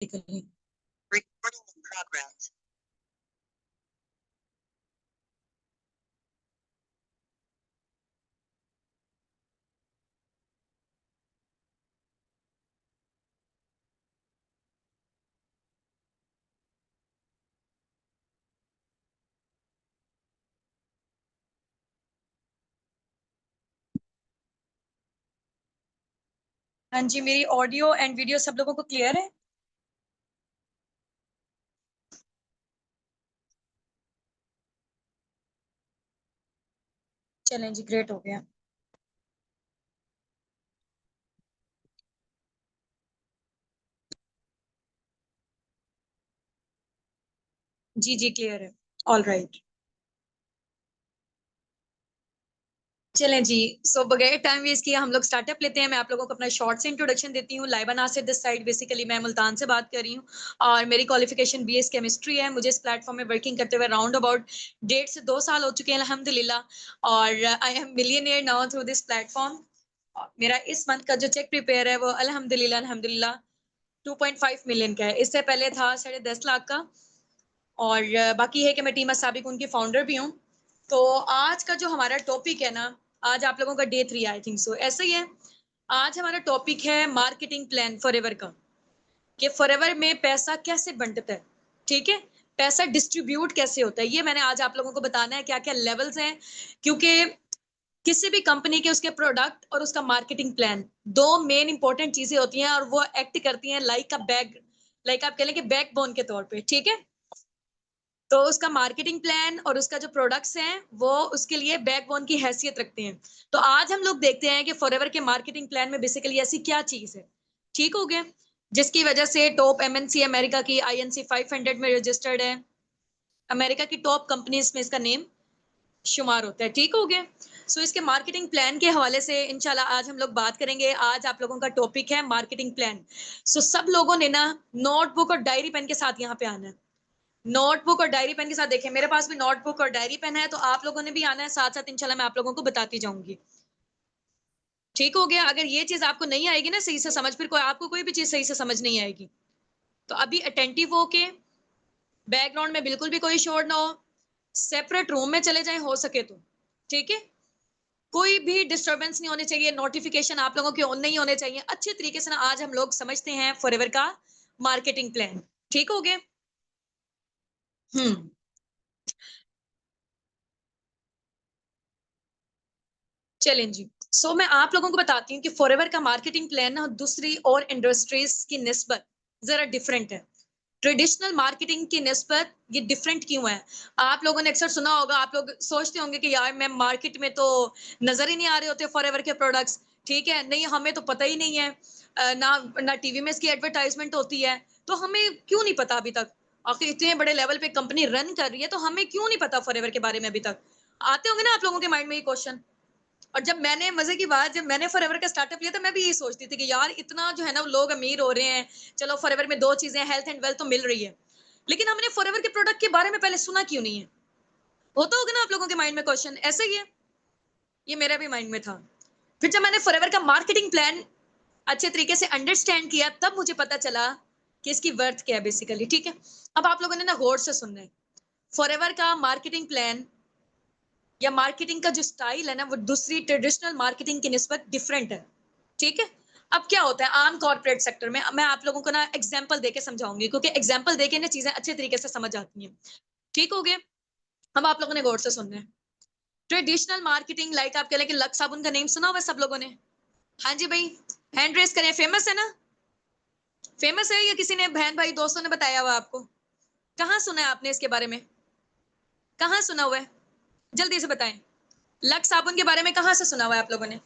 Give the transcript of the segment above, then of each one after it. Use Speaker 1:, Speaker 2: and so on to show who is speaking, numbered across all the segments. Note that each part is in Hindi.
Speaker 1: Recording in progress. हाँ जी, मेरी ऑडियो एंड वीडियो सब लोगों को क्लियर है? चलें जी, ग्रेट हो गया। जी जी, क्लियर है। All right. चलें जी, सो बगैर टाइम वेस्ट किए हम लोग स्टार्टअप लेते हैं। मैं आप लोगों को अपना शॉर्ट से इंट्रोडक्शन देती हूँ। Laiba Nasir this side, basically मैं मुल्तान से बात कर रही हूँ और मेरी क्वालिफिकेशन बीएस केमिस्ट्री है। मुझे इस प्लेटफॉर्म में वर्किंग करते हुए राउंड अबाउट 1.5 से 2 साल हो चुके हैं अल्हम्दुलिल्लाह, और I am millionaire now through this platform. मेरा इस मंथ का जो चेक प्रिपेयर है वो अल्हम्दुलिल्लाह 2.5 मिलियन का है। इससे पहले था 10.5 लाख का। और बाकी है कि मैं टीम असाबिक उनकी फाउंडर भी हूँ। तो आज का जो हमारा टॉपिक है ना, आज आप लोगों का डे 3 आई थिंक सो, ऐसा ही है। आज हमारा टॉपिक है मार्केटिंग प्लान फॉरएवर का, कि फॉरएवर में पैसा कैसे बंटता है, ठीक है, पैसा डिस्ट्रीब्यूट कैसे होता है, ये मैंने आज आप लोगों को बताना है, क्या क्या लेवल्स हैं। क्योंकि किसी भी कंपनी के उसके प्रोडक्ट और उसका मार्केटिंग प्लान, दो मेन इंपॉर्टेंट चीजें होती हैं और वो एक्ट करती हैं लाइक अ बैक, लाइक आप कह लें कि बैकबोन के तौर पे, ठीक है। तो उसका मार्केटिंग प्लान और उसका जो प्रोडक्ट्स हैं वो उसके लिए बैकबोन की हैसियत रखते हैं। तो आज हम लोग देखते हैं कि फॉरएवर के मार्केटिंग प्लान में बेसिकली ऐसी क्या चीज है, ठीक हो गया, जिसकी वजह से टॉप एमएनसी अमेरिका की आईएनसी 500 में रजिस्टर्ड है, अमेरिका की टॉप कंपनीज में इसका नेम शुमार होता है, ठीक हो गया। सो इसके मार्केटिंग प्लान के हवाले से इंशाल्लाह आज हम लोग बात करेंगे। आज आप लोगों का टॉपिक है मार्केटिंग प्लान। सो सब लोगों ने ना नोटबुक और डायरी पेन के साथ यहाँ पे आना है। नोटबुक और डायरी पेन के साथ, देखें मेरे पास भी नोटबुक और डायरी पेन है, तो आप लोगों ने भी आना है साथ साथ, इंशाल्लाह मैं आप लोगों को बताती जाऊंगी, ठीक हो गया। अगर ये चीज आपको नहीं आएगी ना सही से समझ, फिर कोई आपको कोई भी चीज सही से समझ नहीं आएगी, तो अभी अटेंटिव होके, बैकग्राउंड में बिल्कुल भी कोई शोर ना हो, सेपरेट रूम में चले जाएं हो सके तो, ठीक है। कोई भी डिस्टरबेंस नहीं होनी चाहिए, नोटिफिकेशन आप लोगों के ऑन नहीं होने चाहिए। अच्छे तरीके से ना आज हम लोग समझते हैं फॉरएवर का मार्केटिंग प्लान, ठीक हो गया। हम्म चलें जी। मैं आप लोगों को बताती हूँ कि फॉरएवर का मार्केटिंग प्लान ना दूसरी और इंडस्ट्रीज की निस्बत जरा डिफरेंट है। ट्रेडिशनल मार्केटिंग की निस्बत ये डिफरेंट क्यों है? आप लोगों ने अक्सर सुना होगा, आप लोग सोचते होंगे कि यार मैं मार्केट में तो नजर ही नहीं आ रहे होते फॉरएवर के प्रोडक्ट्स, ठीक है, नहीं हमें तो पता ही नहीं है, ना ना टीवी में इसकी एडवर्टाइजमेंट होती है, तो हमें क्यों नहीं पता अभी तक? आखिर इतने बड़े लेवल पे कंपनी रन कर रही है, तो हमें क्यों नहीं पता फॉरएवर के बारे में अभी तक? आते होंगे ना आप लोगों के माइंड में ये क्वेश्चन। और जब मैंने, मजे की बात, जब मैंने फॉरएवर का स्टार्टअप लिया था, मैं भी यही सोचती थी कि यार इतना जो है ना लोग अमीर हो रहे हैं, चलो फॉरएवर में दो चीजें, हेल्थ एंड वेल्थ तो मिल रही है, लेकिन हमने फॉरएवर के प्रोडक्ट के बारे में पहले सुना क्यों नहीं है? होता होगा ना आप लोगों के माइंड में क्वेश्चन, ऐसा ही है, ये मेरा भी माइंड में था। फिर जब मैंने फॉरएवर का मार्केटिंग प्लान अच्छे तरीके से अंडरस्टैंड किया, तब मुझे पता चला कि इसकी वर्थ क्या है बेसिकली, ठीक है। अब आप लोगों ने ना गौर से सुनना है, फॉरएवर का मार्केटिंग प्लान या मार्केटिंग का जो स्टाइल है ना, वो दूसरी ट्रेडिशनल मार्केटिंग की निस्बत डिफरेंट है, ठीक है। अब क्या होता है आम कॉर्पोरेट सेक्टर में, मैं आप लोगों को ना एग्जांपल देके समझाऊंगी, क्योंकि एग्जांपल देके ना चीजें अच्छे तरीके से समझ आती हैं, ठीक हो गया। अब आप लोगों ने गौर से सुनना है। ट्रेडिशनल मार्केटिंग, लाइक आप कह लें कि लक्स साबुन का नेम सुना हुआ सब लोगों ने? हाँ जी भाई, हैंड रेस करें, फेमस है ना? फेमस है या किसी ने बहन भाई दोस्तों ने बताया हुआ आपको? कहाँ सुना है आपने इसके बारे में? कहाँ सुना हुआ है? जल्दी से बताएं, लक्स साबुन के बारे में कहाँ से सुना हुआ है आप लोगों ने?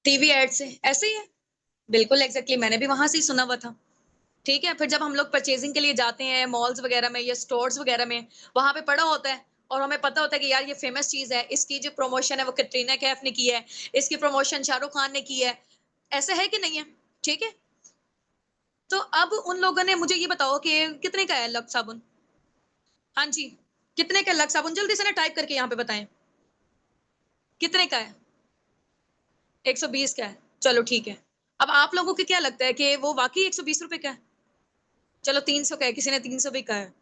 Speaker 1: टीवी एड से, ऐसे ही है, बिल्कुल एग्जैक्टली, मैंने भी वहां से ही सुना हुआ था, ठीक है। फिर जब हम लोग परचेजिंग के लिए जाते हैं मॉल्स वगैरह में या स्टोर्स वगैरह में, वहां पे पड़ा होता है और हमें पता होता है कि यार ये फेमस चीज है, इसकी जो प्रमोशन है वो कैटरीना कैफ ने की है, इसकी प्रमोशन शाहरुख खान ने की है, ऐसा है कि नहीं है, ठीक है। तो अब उन लोगों ने मुझे ये बताओ कि कितने का है लक्स साबुन? हाँ जी, कितने का लक्स साबुन, जल्दी से ना टाइप करके यहाँ पे बताएं, कितने का है? 120 का है, चलो ठीक है। अब आप लोगों को क्या लगता है कि वो वाकई 120 रुपए का है? चलो 300 का है, किसी ने 300 भी कहा है।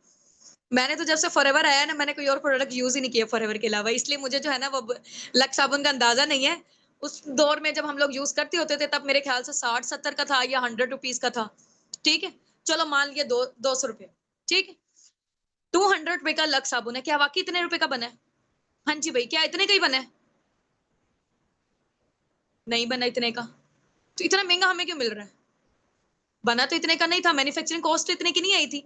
Speaker 1: मैंने तो जब से फॉरएवर आया है ना, मैंने कोई और प्रोडक्ट यूज ही नहीं किया फॉरएवर के अलावा, इसलिए मुझे जो है ना वो लक्स साबुन का अंदाजा नहीं है। उस दौर में जब हम लोग यूज करते होते थे तब मेरे ख्याल से 60-70 का था या 100 रुपीज का था। ठीक है, चलो मान लिया 200 रुपए। ठीक है, 200 रुपए का लक्स साबुन है, क्या वाकई इतने रुपए का बना है? हाँ जी भाई, क्या इतने का ही बना है? नहीं बना इतने का। तो इतना महंगा हमें क्यों मिल रहा है? बना तो इतने का नहीं था, मैन्युफैक्चरिंग कॉस्ट तो इतने की नहीं आई थी।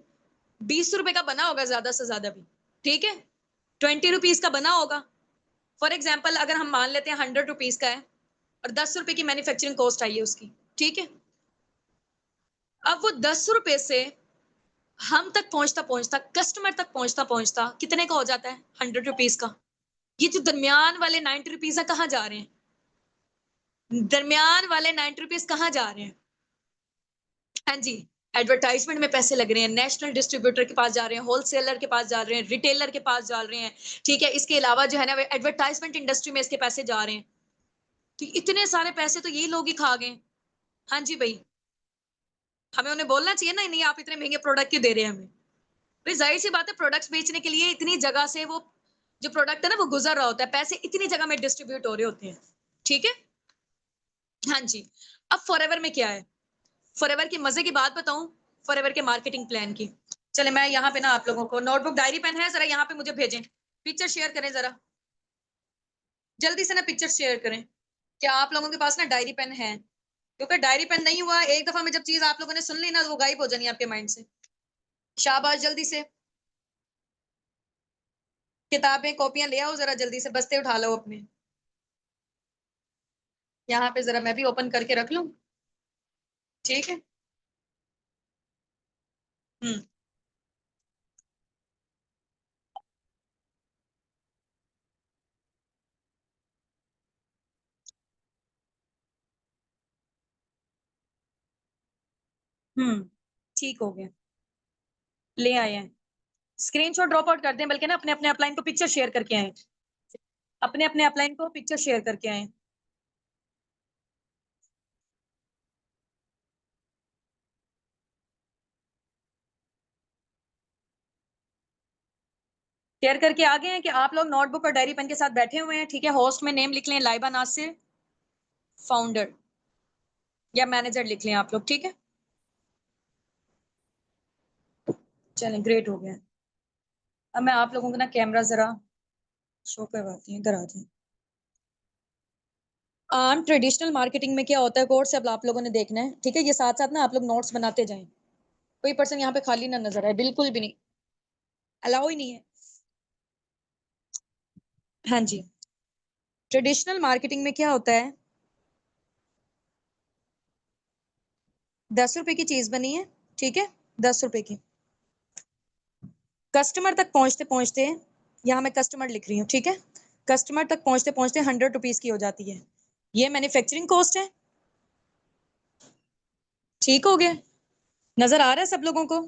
Speaker 1: 20 रुपए का बना होगा ज्यादा से ज्यादा भी। ठीक है, 20 रुपीज का बना होगा। फॉर एग्जाम्पल अगर हम मान लेते हैं 100 रुपीज का है और 10 रुपए की मैन्युफैक्चरिंग कॉस्ट आई है उसकी। ठीक है, अब वो 10 रुपए से हम तक पहुंचता पहुंचता, कस्टमर तक पहुंचता पहुंचता कितने का हो जाता है? 100 रुपीज का। ये जो दरमियान वाले 90 रुपीज है कहाँ जा रहे हैं? दरमियान वाले 90 रुपीज कहाँ जा रहे हैं? हाँ जी, एडवर्टाइजमेंट में पैसे लग रहे हैं, नेशनल डिस्ट्रीब्यूटर के पास जा रहे हैं, होलसेलर के पास जा रहे हैं, रिटेलर के पास जा रहे हैं। ठीक है, इसके अलावा जो है ना एडवर्टाइजमेंट इंडस्ट्री में इसके पैसे जा रहे हैं। तो इतने सारे पैसे तो ये लोग ही खा गए। हाँ जी भाई, हमें उन्हें बोलना चाहिए ना, नहीं आप इतने महंगे प्रोडक्ट क्यों दे रहे हैं हमें? भाई जाहिर सी बात है, प्रोडक्ट्स बेचने के लिए इतनी जगह से वो जो प्रोडक्ट है ना वो गुजर रहा होता है, पैसे इतनी जगह में डिस्ट्रीब्यूट हो रहे होते हैं। ठीक है, हाँ जी। अब फॉरएवर में क्या है? फॉरएवर की मजे की बात बताऊं, फॉरएवर के मार्केटिंग प्लान की। चले मैं यहाँ पे ना आप लोगों को नोटबुक डायरी पेन है, जरा यहाँ पे मुझे भेजें, पिक्चर शेयर करें जरा, जल्दी से ना पिक्चर शेयर करें। क्या आप लोगों के पास ना डायरी पेन है? क्योंकि डायरी पेन नहीं हुआ, एक दफा में जब चीज आप लोगों ने सुन ली ना तो वो गायब हो जानी है आपके माइंड से। शाबाश, जल्दी से किताबें कॉपियां ले आओ, जरा जल्दी से बस्ते उठा लो अपने। यहाँ पे जरा मैं भी ओपन करके रख लूं। ठीक है। हम्म। हम्म। ठीक हो गया, ले आए हैं। स्क्रीनशॉट ड्रॉप आउट कर दें, बल्कि ना अपने अपने अपलाइन को पिक्चर शेयर करके आए, अपने अपने अपलाइन को पिक्चर शेयर करके आए। शेयर करके आ गए हैं कि आप लोग नोटबुक और डायरी पेन के साथ बैठे हुए हैं। ठीक है, होस्ट में नेम लिख लें लाइबा नासिर, फाउंडर या मैनेजर लिख लें आप लोग। ठीक है, चलें ग्रेट हो गया। अब मैं आप लोगों को ना कैमरा जरा शो करवाती हूँ, इधर आ जाए। ट्रेडिशनल मार्केटिंग में क्या होता है, कोर्स अब आप लोगों ने देखना है। ठीक है, ये साथ साथ ना आप लोग नोट्स बनाते जाएं। कोई पर्सन यहाँ पे खाली ना नजर आए, बिल्कुल भी नहीं, अलाउ ही नहीं है। हाँ जी, ट्रेडिशनल मार्केटिंग में क्या होता है, 10 रुपए की चीज बनी है। ठीक है, 10 रुपए की, कस्टमर तक पहुंचते पहुंचते, यहाँ मैं कस्टमर लिख रही हूँ। ठीक है, कस्टमर तक पहुंचते पहुंचते 100 रुपीज की हो जाती है। ये मैन्युफैक्चरिंग कॉस्ट है। ठीक हो गया, नजर आ रहा है सब लोगों को?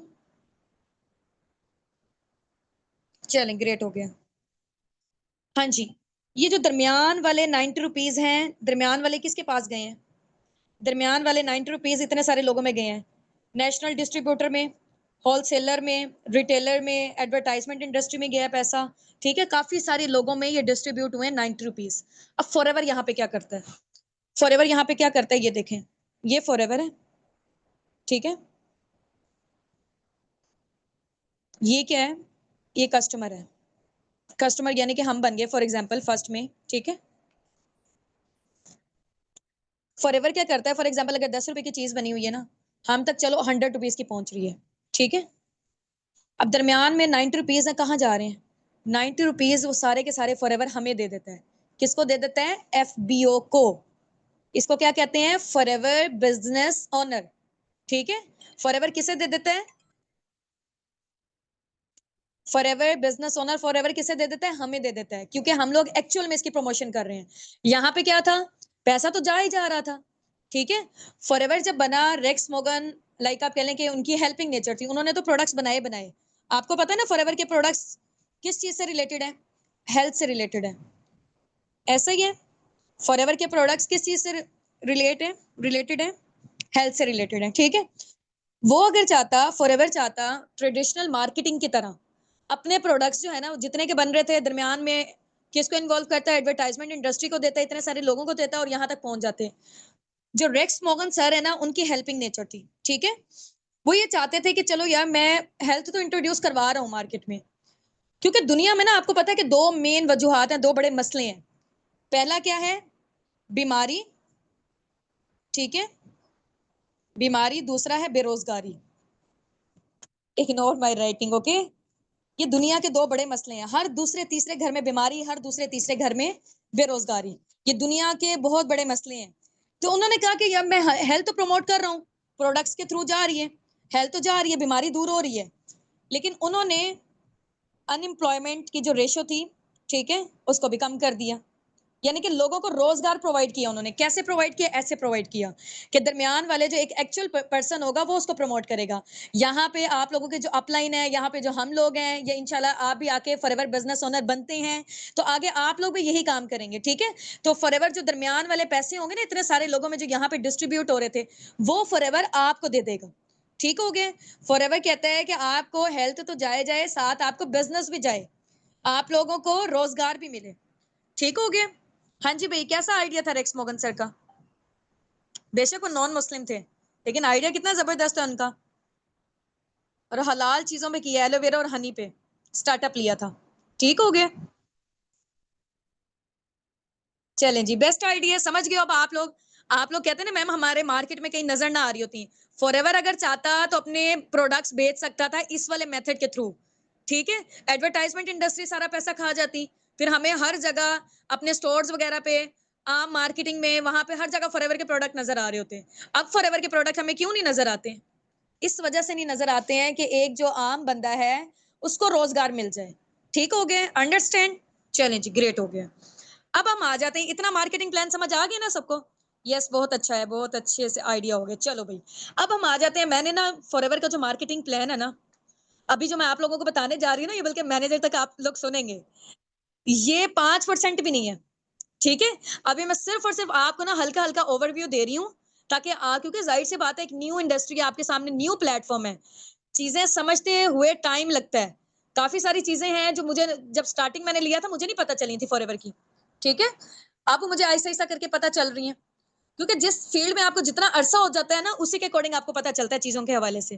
Speaker 1: चलें ग्रेट हो गया। हाँ जी, ये जो दरमियान वाले 90 रुपीज हैं, दरमियान वाले किसके पास गए हैं? दरमियान वाले 90 रुपीज इतने सारे लोगों में गए हैं, नेशनल डिस्ट्रीब्यूटर में, होलसेलर में, रिटेलर में, एडवर्टाइजमेंट इंडस्ट्री में गया पैसा। ठीक है, काफी सारे लोगों में ये डिस्ट्रीब्यूट हुए 90 रुपीज। अब फॉरएवर यहाँ पे क्या करता है? फॉरएवर यहाँ पे क्या करता है ये देखें, ये फॉरएवर है। ठीक है, ये क्या है? ये कस्टमर है। कस्टमर यानी कि हम बन गए फॉर एग्जाम्पल फर्स्ट में। ठीक है, फॉरएवर क्या करता है, फॉर एग्जाम्पल अगर 10 रुपए की चीज बनी हुई है ना, हम तक चलो 100 रुपीज की पहुंच रही है। ठीक है, अब दरमियान में 90 रुपीज है, कहाँ जा रहे हैं? 90 रुपीज वो सारे के सारे फॉरएवर हमें दे देता है। किसको दे देता है? एफबीओ को। इसको क्या कहते हैं? Forever business owner. ठीक है, फॉरएवर किसे दे देता है? फॉरएवर बिजनेस ओनर फॉरएवर किसे दे देता है? हमें दे देता है, क्योंकि हम लोग एक्चुअल में इसकी प्रमोशन कर रहे हैं। यहाँ पे क्या था, पैसा तो जा ही जा रहा था। ठीक है, फॉरएवर जब बना, रेक्स मोगन, लाइक आप कह लें कि उनकी हेल्पिंग नेचर थी, उन्होंने तो प्रोडक्ट्स बनाए बनाए। आपको पता है ना फॉरएवर के प्रोडक्ट्स किस चीज से रिलेटेड है? हेल्थ से रिलेटेड है। ऐसा ही है, फॉरएवर के प्रोडक्ट्स किस चीज से रिलेटेड है, हेल्थ से रिलेटेड है, ठीक है। वो अगर चाहता, फॉरएवर चाहता ट्रेडिशनल मार्केटिंग की तरह अपने प्रोडक्ट्स जो है ना जितने के बन रहे थे दरमियान में किसको इन्वॉल्व करता है, एडवर्टाइजमेंट इंडस्ट्री को देता है, इतने सारे लोगों को देता है और यहाँ तक पहुंच जाते हैं। जो रेक्स मॉर्गन सर है ना उनकी हेल्पिंग नेचर थी, ठीक है। वो ये चाहते थे कि चलो यार मैं हेल्थ तो इंट्रोड्यूस करवा रहा हूँ मार्केट में, क्योंकि दुनिया में ना आपको पता है कि दो मेन वजूहात हैं, दो बड़े मसले हैं। पहला क्या है? बीमारी, ठीक है, बीमारी। दूसरा है बेरोजगारी। Ignore my writing, okay. ये दुनिया के दो बड़े मसले हैं, हर दूसरे तीसरे घर में बीमारी, हर दूसरे तीसरे घर में बेरोजगारी। ये दुनिया के बहुत बड़े मसले हैं। तो उन्होंने कहा कि यार मैं हेल्थ तो प्रमोट कर रहा हूँ, प्रोडक्ट्स के थ्रू जा रही है, हेल्थ तो जा रही है, बीमारी दूर हो रही है, लेकिन उन्होंने अनएम्प्लॉयमेंट की जो रेशो थी, ठीक है, उसको भी कम कर दिया। यानी कि लोगों को रोजगार प्रोवाइड किया उन्होंने। कैसे प्रोवाइड किया? ऐसे प्रोवाइड किया कि दरमियान वाले जो एक एक्चुअल पर्सन होगा वो उसको प्रमोट करेगा। यहाँ पे आप लोगों के जो अपलाइन है, यहाँ पे जो हम लोग हैं, ये इंशाल्लाह आप भी आके फॉरएवर बिजनेस ओनर बनते हैं तो आगे आप लोग भी यही काम करेंगे, ठीक है। तो फॉरएवर जो दरमियान वाले पैसे होंगे ना इतने सारे लोगों में जो यहाँ पे डिस्ट्रीब्यूट हो रहे थे, वो फॉरएवर आपको दे देगा, ठीक हो गया। फॉरएवर कहता है कि आपको हेल्थ तो जाए जाए, साथ आपको बिजनेस भी जाए, आप लोगों को रोजगार भी मिले, ठीक हो गया। हाँ जी भाई, कैसा आइडिया था रेक्स मॉर्गन सर का? बेशक वो नॉन मुस्लिम थे, लेकिन आइडिया कितना जबरदस्त है उनका। और हलाल चीजों में किया, एलोवेरा और हनी पे स्टार्टअप लिया था, ठीक हो गया। चलें जी, बेस्ट आइडिया समझ गए अब आप लोग। आप लोग कहते हैं ना मैम हमारे मार्केट में कहीं नजर ना आ रही होती। फॉरएवर अगर चाहता तो अपने प्रोडक्ट्स बेच सकता था इस वाले मेथड के थ्रू, ठीक है। एडवर्टाइजमेंट इंडस्ट्री सारा पैसा खा जाती, फिर हमें हर जगह अपने स्टोर्स वगैरह पे, आम मार्केटिंग में, वहां पे हर जगह फॉरएवर के प्रोडक्ट नजर आ रहे होते। अब फॉरएवर के प्रोडक्ट हमें क्यों नहीं नजर आते? इस वजह से नहीं नजर आते हैं कि एक जो आम बंदा है उसको रोजगार मिल जाए, ठीक हो गया, अंडरस्टैंड। चलें जी, ग्रेट हो गया। अब हम आ जाते हैं, इतना मार्केटिंग प्लान समझ आ गया ना सबको? यस, बहुत अच्छा है, बहुत अच्छे से आइडिया हो गया। चलो भाई, अब हम आ जाते हैं, मैंने ना फॉरएवर का जो मार्केटिंग प्लान है ना, अभी जो मैं आप लोगों को बताने जा रही हूँ ना, ये बल्कि मैनेजर तक आप लोग सुनेंगे, ये 5% भी नहीं है, ठीक है। अभी मैं सिर्फ और सिर्फ आपको ना हल्का हल्का ओवरव्यू दे रही हूँ, ताकि क्योंकि जाहिर सी बात है एक न्यू इंडस्ट्री आपके सामने, न्यू प्लेटफॉर्म है, चीजें समझते हुए टाइम लगता है। काफी सारी चीजें हैं जो मुझे जब स्टार्टिंग मैंने लिया था मुझे नहीं पता चली थी फॉरएवर की, ठीक है। अब मुझे ऐसा ऐसा करके पता चल रही है, क्योंकि जिस फील्ड में आपको जितना अरसा हो जाता है ना उसी के अकॉर्डिंग आपको पता चलता है चीजों के हवाले से।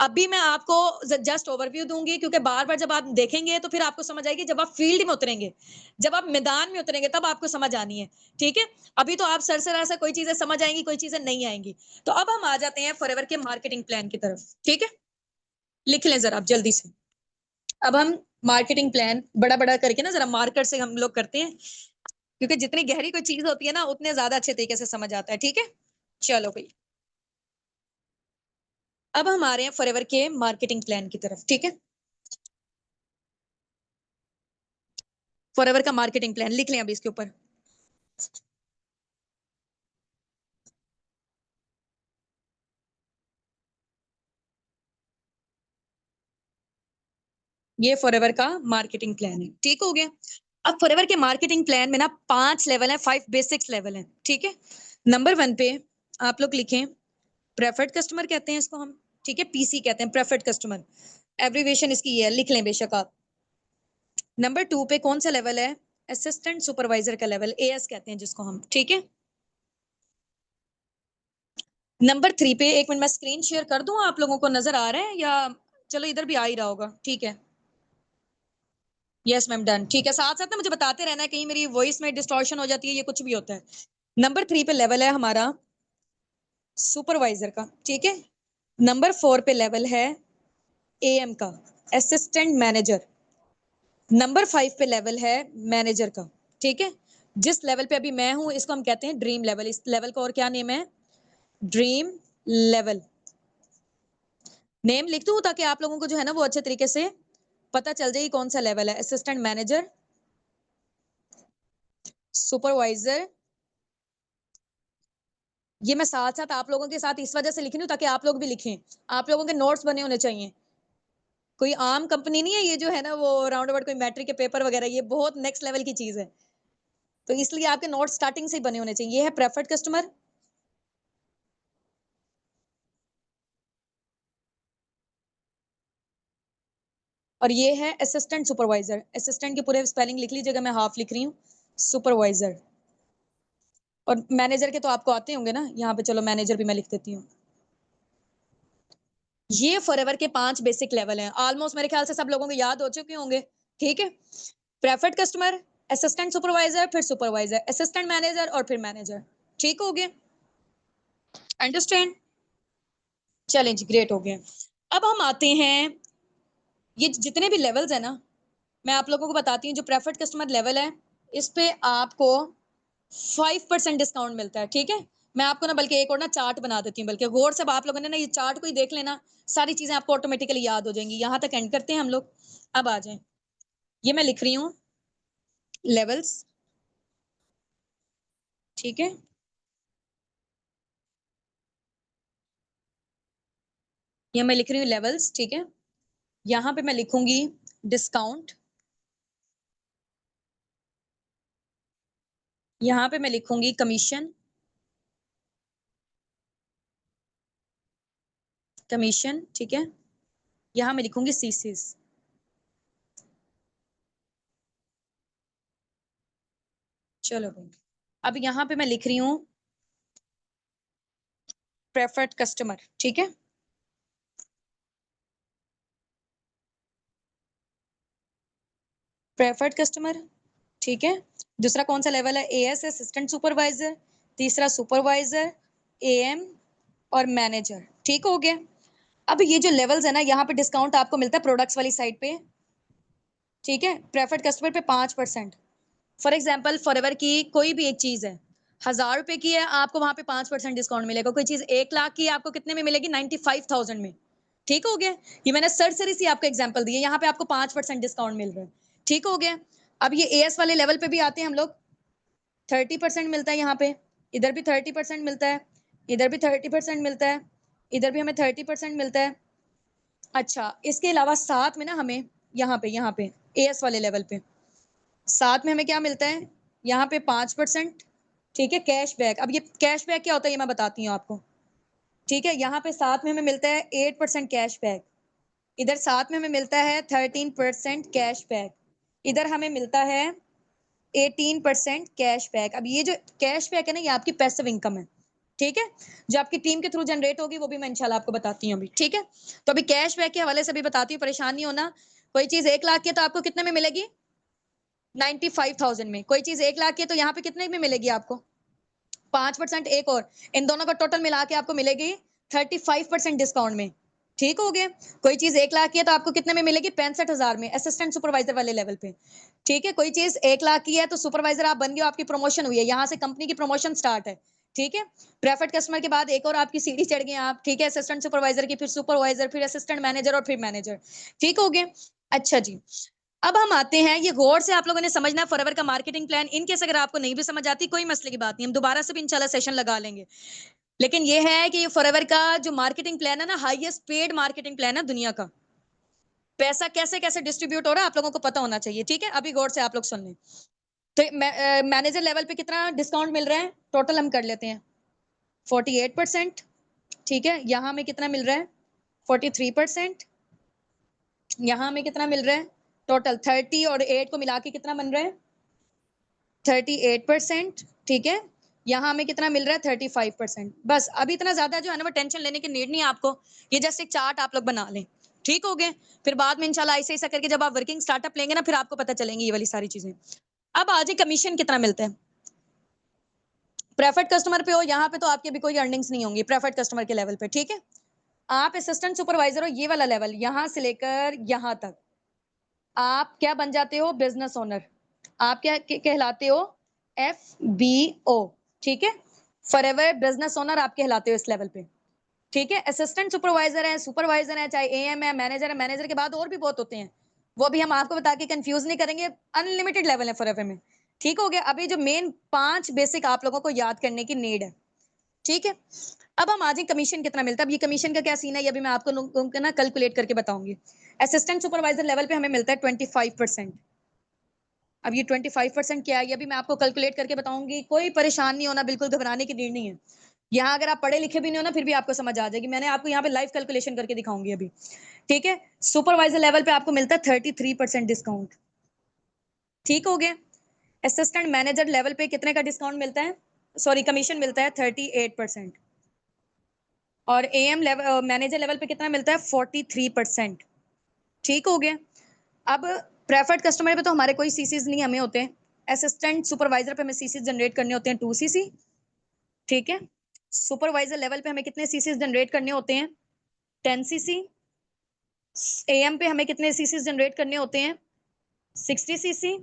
Speaker 1: अभी मैं आपको जस्ट ओवरव्यू दूंगी, क्योंकि बार बार जब आप देखेंगे तो फिर आपको समझ आएगी, जब आप फील्ड में उतरेंगे, जब आप मैदान में उतरेंगे तब आपको समझ आनी है, ठीक है। अभी तो आप सरसरा से कोई चीजें समझ आएंगी, कोई चीजें नहीं आएंगी। तो अब हम आ जाते हैं फॉरएवर के मार्केटिंग प्लान की तरफ, ठीक है। लिख लें जरा आप जल्दी से। अब हम मार्केटिंग प्लान बड़ा बड़ा करके ना जरा मार्कर से हम लोग करते हैं, क्योंकि जितनी गहरी कोई चीज होती है ना उतने ज्यादा अच्छे तरीके से समझ आता है, ठीक है। चलो भाई, अब हम आ रहे हैं फॉरएवर के मार्केटिंग प्लान की तरफ, ठीक है। फॉरएवर का मार्केटिंग प्लान लिख लें अभी इसके ऊपर। ये फॉरएवर का मार्केटिंग प्लान है, ठीक हो गया। अब फॉरएवर के मार्केटिंग प्लान में ना 5 लेवल है, 5 बेसिक्स लेवल है, ठीक है। नंबर 1 पे आप लोग लिखें, प्रेफर्ड कस्टमर कहते हैं इसको हम, ठीक है, पीसी कहते हैं, प्रेफर्ड कस्टमर। एब्रीविएशन इसकी ये है, लिख लें बेशक आप। नंबर 2 पे कौन सा लेवल है? असिस्टेंट सुपरवाइजर का लेवल, एएस कहते हैं जिसको हम, ठीक है। नंबर 3 पे, एक मिनट मैं स्क्रीन शेयर कर दूं, आप लोगों को नजर आ रहा है या? चलो इधर भी आ ही रहा होगा, ठीक है। यस मैम, डन, ठीक है। साथ साथ ना मुझे बताते रहना है, कहीं मेरी वॉइस में डिस्टॉर्शन हो जाती है, ये कुछ भी होता है। नंबर 3 पे लेवल है हमारा सुपरवाइजर का, ठीक है। नंबर 4 पे लेवल है एएम का, असिस्टेंट मैनेजर। नंबर 5 पे लेवल है मैनेजर का, ठीक है। जिस लेवल पे अभी मैं हूं इसको हम कहते हैं ड्रीम लेवल। इस लेवल का और क्या नेम है? Dream level. नेम लिख दूं ताकि आप लोगों को जो है ना वो अच्छे तरीके से पता चल जाए कौन सा लेवल है। Assistant manager, supervisor. ये मैं साथ साथ आप लोगों के साथ इस वजह से लिख रही हूँ ताकि आप लोग भी लिखें, आप लोगों के नोट्स बने होने चाहिए। कोई आम कंपनी नहीं है ये जो है ना वो राउंड अबाउट कोई मैट्रिक के पेपर वगैरह, ये बहुत नेक्स्ट लेवल की चीज है। तो इसलिए आपके नोट्स स्टार्टिंग से ही बने होने चाहिए। ये है प्रेफर्ड कस्टमर, और ये है असिस्टेंट सुपरवाइजर। असिस्टेंट के पूरे स्पेलिंग लिख लीजिएगा, मैं हाफ लिख रही हूँ, सुपरवाइजर। और मैनेजर के तो आपको आते होंगे ना, यहाँ पे चलो मैनेजर भी मैं लिख देती हूँ। ये फॉरएवर के 5 बेसिक लेवल हैं, ऑलमोस्ट मेरे ख्याल से सब लोगों को याद हो चुके होंगे। ठीक है, प्रेफर्ड कस्टमर, असिस्टेंट सुपरवाइजर, फिर सुपरवाइजर, असिस्टेंट मैनेजर और फिर मैनेजर। ठीक हो गया, अंडरस्टैंड? चलें जी, ग्रेट हो गया। अब हम आते हैं, ये जितने भी लेवल्स है ना, मैं आप लोगों को बताती हूँ। जो प्रेफर्ड कस्टमर लेवल है, इस पे आपको 5% डिस्काउंट मिलता है। ठीक है, मैं आपको ना बल्कि एक और ना चार्ट बना देती हूँ, बल्कि गौर से आप लोगों ने ना ये चार्ट को ही देख लेना, सारी चीजें आपको ऑटोमेटिकली याद हो जाएंगी। यहाँ तक एंड करते हैं हम लोग। अब आ जाए, ये मैं लिख रही हूँ लेवल्स। ठीक है, ये मैं लिख रही हूँ लेवल्स। ठीक है, यहाँ पे मैं लिखूंगी डिस्काउंट, यहाँ पे मैं लिखूंगी कमीशन, कमीशन। ठीक है, यहाँ मैं लिखूंगी सीसीस। चलो भाई, अब यहाँ पे मैं लिख रही हूँ प्रेफर्ड कस्टमर। ठीक है, प्रेफर्ड कस्टमर। ठीक है, दूसरा कौन सा लेवल है? As, assistant supervisor. तीसरा सुपरवाइजर, एएम और मैनेजर। ठीक हो गया। अब ये जो लेवल्स है ना, यहाँ पे डिस्काउंट आपको मिलता है प्रोडक्ट्स वाली साइड पे। ठीक है, प्रेफर्ड कस्टमर पे 5%। फॉर एग्जाम्पल फॉरएवर की कोई भी एक चीज है, 1000 रुपए की है, आपको वहां पे 5% डिस्काउंट मिलेगा। कोई चीज 1 लाख की है, आपको कितने में मिलेगी? 95,000 में। ठीक हो गया, ये मैंने सरसरी सी आपको एग्जांपल दी है, यहाँ पे आपको 5% डिस्काउंट मिल रहा है। ठीक हो गया। अब ये एएस वाले लेवल पे भी आते हैं हम लोग, 30% मिलता है यहाँ पे, इधर भी 30% मिलता है, इधर भी 30% मिलता है, इधर भी हमें 30% मिलता है। अच्छा, इसके अलावा साथ में ना हमें यहाँ पे एएस वाले लेवल पे साथ में हमें क्या मिलता है? यहाँ पे 5%। ठीक है, कैशबैक। अब ये कैशबैक क्या होता है ये मैं बताती हूँ आपको। ठीक है, यहाँ पे साथ में हमें मिलता है 8% कैशबैक, इधर साथ में हमें मिलता है 13% कैशबैक, इधर हमें मिलता है 18% कैशबैक। अब ये जो कैशबैक है ना, ये आपकी पैसिव इनकम है। ठीक है, जो आपकी टीम के थ्रू जनरेट होगी वो भी मैं इंशाल्लाह आपको बताती हूँ अभी। ठीक है, तो अभी कैशबैक के हवाले से भी बताती हूँ, परेशान नहीं होना। कोई चीज 1 लाख की है तो आपको कितने में मिलेगी? 95,000 में। कोई चीज 1 लाख की है तो यहाँ पे कितने में मिलेगी आपको? 5%। एक और, इन दोनों का टोटल मिला के आपको मिलेगी 35% डिस्काउंट में। ठीक हो गया। कोई चीज 1 लाख की है तो आपको कितने में मिलेगी? 65,000 में, असिस्टेंट सुपरवाइजर वाले लेवल पे। ठीक है, कोई चीज 1 लाख की है तो सुपरवाइजर आप बन गए, आपकी प्रमोशन हुई है, यहाँ से कंपनी की प्रमोशन स्टार्ट है। ठीक है, प्रेफर्ड कस्टमर के बाद एक और आपकी सीढ़ी चढ़ गए आप। ठीक है, असिस्टेंट सुपरवाइजर की, फिर सुपरवाइजर, फिर असिस्टेंट मैनेजर और फिर मैनेजर। ठीक हो गया। अच्छा जी, अब हम आते हैं, ये गौर से आप लोगों ने समझना है फॉरएवर का मार्केटिंग प्लान। इन केस अगर आपको नहीं भी समझ आती, कोई मसले की बात नहीं, हम दोबारा से भी इंशाल्लाह सेशन लगा लेंगे। लेकिन ये है कि फॉरएवर का जो मार्केटिंग प्लान है ना, हाईएस्ट पेड मार्केटिंग प्लान है दुनिया का। पैसा कैसे कैसे डिस्ट्रीब्यूट हो रहा है आप लोगों को पता होना चाहिए। ठीक है, अभी गौर से आप लोग सुन लें। तो मैनेजर लेवल पे कितना डिस्काउंट मिल रहा है? टोटल हम कर लेते हैं, 48%। ठीक है, यहाँ में कितना मिल रहा है? 43%। यहाँ में कितना मिल रहा है? टोटल 30 और 8 को मिला के कितना बन रहा है? 38%। ठीक है, यहाँ हमें कितना मिल रहा है? 35%। बस, अभी इतना ज्यादा जो है ना वो टेंशन लेने की नीड नहीं है आपको, ये जस्ट एक चार्ट आप लोग बना लें। ठीक हो गए, फिर बाद में इंशाल्लाह ऐसे ऐसा करके जब आप वर्किंग स्टार्टअप लेंगे ना, फिर आपको पता चलेंगी ये वाली सारी चीजें। अब आज कमीशन कितना मिलता है प्रेफर्ड कस्टमर पे? हो यहाँ पे तो आपकी अभी कोई अर्निंग्स नहीं होंगी प्रेफर्ड कस्टमर के लेवल पे। ठीक है, आप असिस्टेंट सुपरवाइजर हो, ये वाला लेवल यहाँ से लेकर यहाँ तक आप क्या बन जाते हो? Business owner. आप क्या कहलाते हो? FBO। ठीक है, फॉरएवर बिजनेस ओनर आप कहलाते हो इस लेवल पे। ठीक है, असिस्टेंट सुपरवाइजर है, सुपरवाइजर है, चाहे एएम है, मैनेजर के बाद और भी बहुत होते हैं, वो भी हम आपको बता के कंफ्यूज नहीं करेंगे। अनलिमिटेड लेवल है फॉरएवर में। ठीक हो गया। अभी जो मेन 5 बेसिक आप लोगों को याद करने की नीड है। ठीक है, अब हम आज कमीशन कितना मिलता है। अब ये कमीशन का क्या सीन है, ये भी मैं आपको ना कैलकुलेट करके बताऊंगी। असिस्टेंट सुपरवाइजर लेवल पे हमें मिलता है 25%। अब ये 25% क्या है, ये भी मैं आपको कैलकुलेट करके बताऊंगी, कोई परेशान नहीं होना, बिल्कुल घबराने की नीड नहीं है। यहाँ अगर आप पढ़े लिखे भी नहीं हो ना, फिर भी आपको समझ आ जाएगी। मैंने आपको यहाँ पे लाइव कैलकुलेशन करके दिखाऊंगी अभी, ठीक है। सुपरवाइजर लेवल पे आपको मिलता है 33% डिस्काउंट, ठीक हो गया। असिस्टेंट मैनेजर लेवल पे कितने का डिस्काउंट मिलता है, सॉरी कमीशन मिलता है 38%। और एएम लेवल मैनेजर लेवल पे कितना मिलता है 43%, ठीक हो गया। अब प्रेफर्ड कस्टमर पे तो हमारे कोई सीसीज नहीं हमें होते हैं। असिस्टेंट सुपरवाइजर पे हमें सीसीज जनरेट करने होते हैं 2 सीसी, ठीक है। सुपरवाइजर लेवल पे हमें कितने सीसीज जनरेट करने होते हैं 10 सीसी। एएम पे हमें कितने सीसीज जनरेट करने होते हैं 60 सीसी।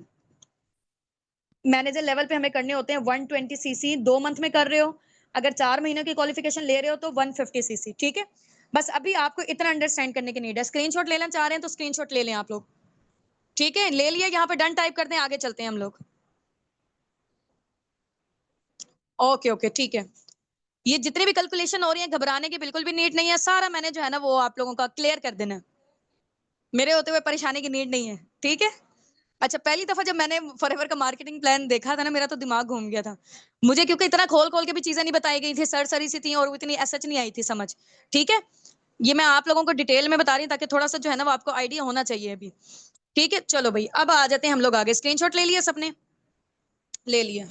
Speaker 1: मैनेजर लेवल पे हमें करने होते हैं 120 सीसी। 2 मंथ में कर रहे हो, अगर 4 महीनों की क्वालिफिकेशन ले रहे हो तो 150 सीसी, ठीक है। बस अभी आपको इतना अंडरस्टैंड करने की नीड है। स्क्रीनशॉट लेना चाह रहे हैं तो स्क्रीनशॉट ले लें आप लोग, ठीक है। ले लिया, यहाँ पे डन टाइप कर दें, आगे चलते हैं हम लोग। ओके ओके, ठीक है। ये जितने भी कैलकुलेशन हो रही है, घबराने की बिल्कुल भी नीड नहीं है। सारा मैंने जो है ना वो आप लोगों का क्लियर कर देना है, मेरे होते हुए परेशानी की नीड नहीं है, ठीक है। अच्छा, पहली दफा जब मैंने फॉरएवर का मार्केटिंग प्लान देखा था ना, मेरा तो दिमाग घूम गया था मुझे, क्योंकि इतना खोल खोल के भी चीजें नहीं बताई गई थी, सर सी थी और इतनी एसएच नहीं आई थी समझ, ठीक है। ये मैं आप लोगों को डिटेल में बता रही हूँ ताकि थोड़ा सा जो है ना वो आपको आइडिया होना चाहिए अभी, ठीक है। चलो भाई, अब आ जाते हैं हम लोग आगे। स्क्रीनशॉट ले लिया सबने, ले लिया।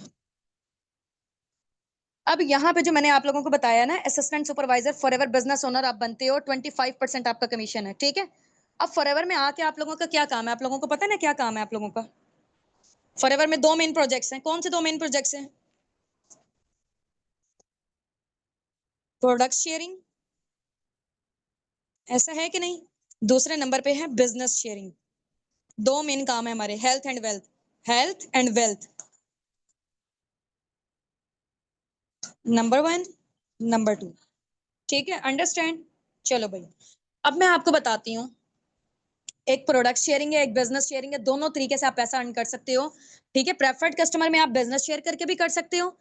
Speaker 1: अब यहाँ पे जो मैंने आप लोगों को बताया ना, assistant supervisor forever business owner आप बनते हो, 25% आपका कमीशन है, ठीक है। अब फॉरएवर में आके आप लोगों का क्या काम है, आप लोगों को पता है ना क्या काम है आप लोगों का। फॉरएवर में 2 मेन प्रोजेक्ट्स हैं। कौन से 2 मेन प्रोजेक्ट्स हैं? प्रोडक्ट शेयरिंग, ऐसा है कि नहीं। दूसरे नंबर पे है बिजनेस शेयरिंग। 2 मेन काम है हमारे, health and wealth, health and wealth, number 1, number 2, ठीक है। अंडरस्टैंड। चलो भाई, अब मैं आपको बताती हूँ, एक प्रोडक्ट शेयरिंग है, एक बिजनेस शेयरिंग है। दोनों तरीके से आप पैसा अर्न कर सकते हो, ठीक है। प्रेफर्ड कस्टमर में आप बिजनेस शेयर करके भी कर सकते हो,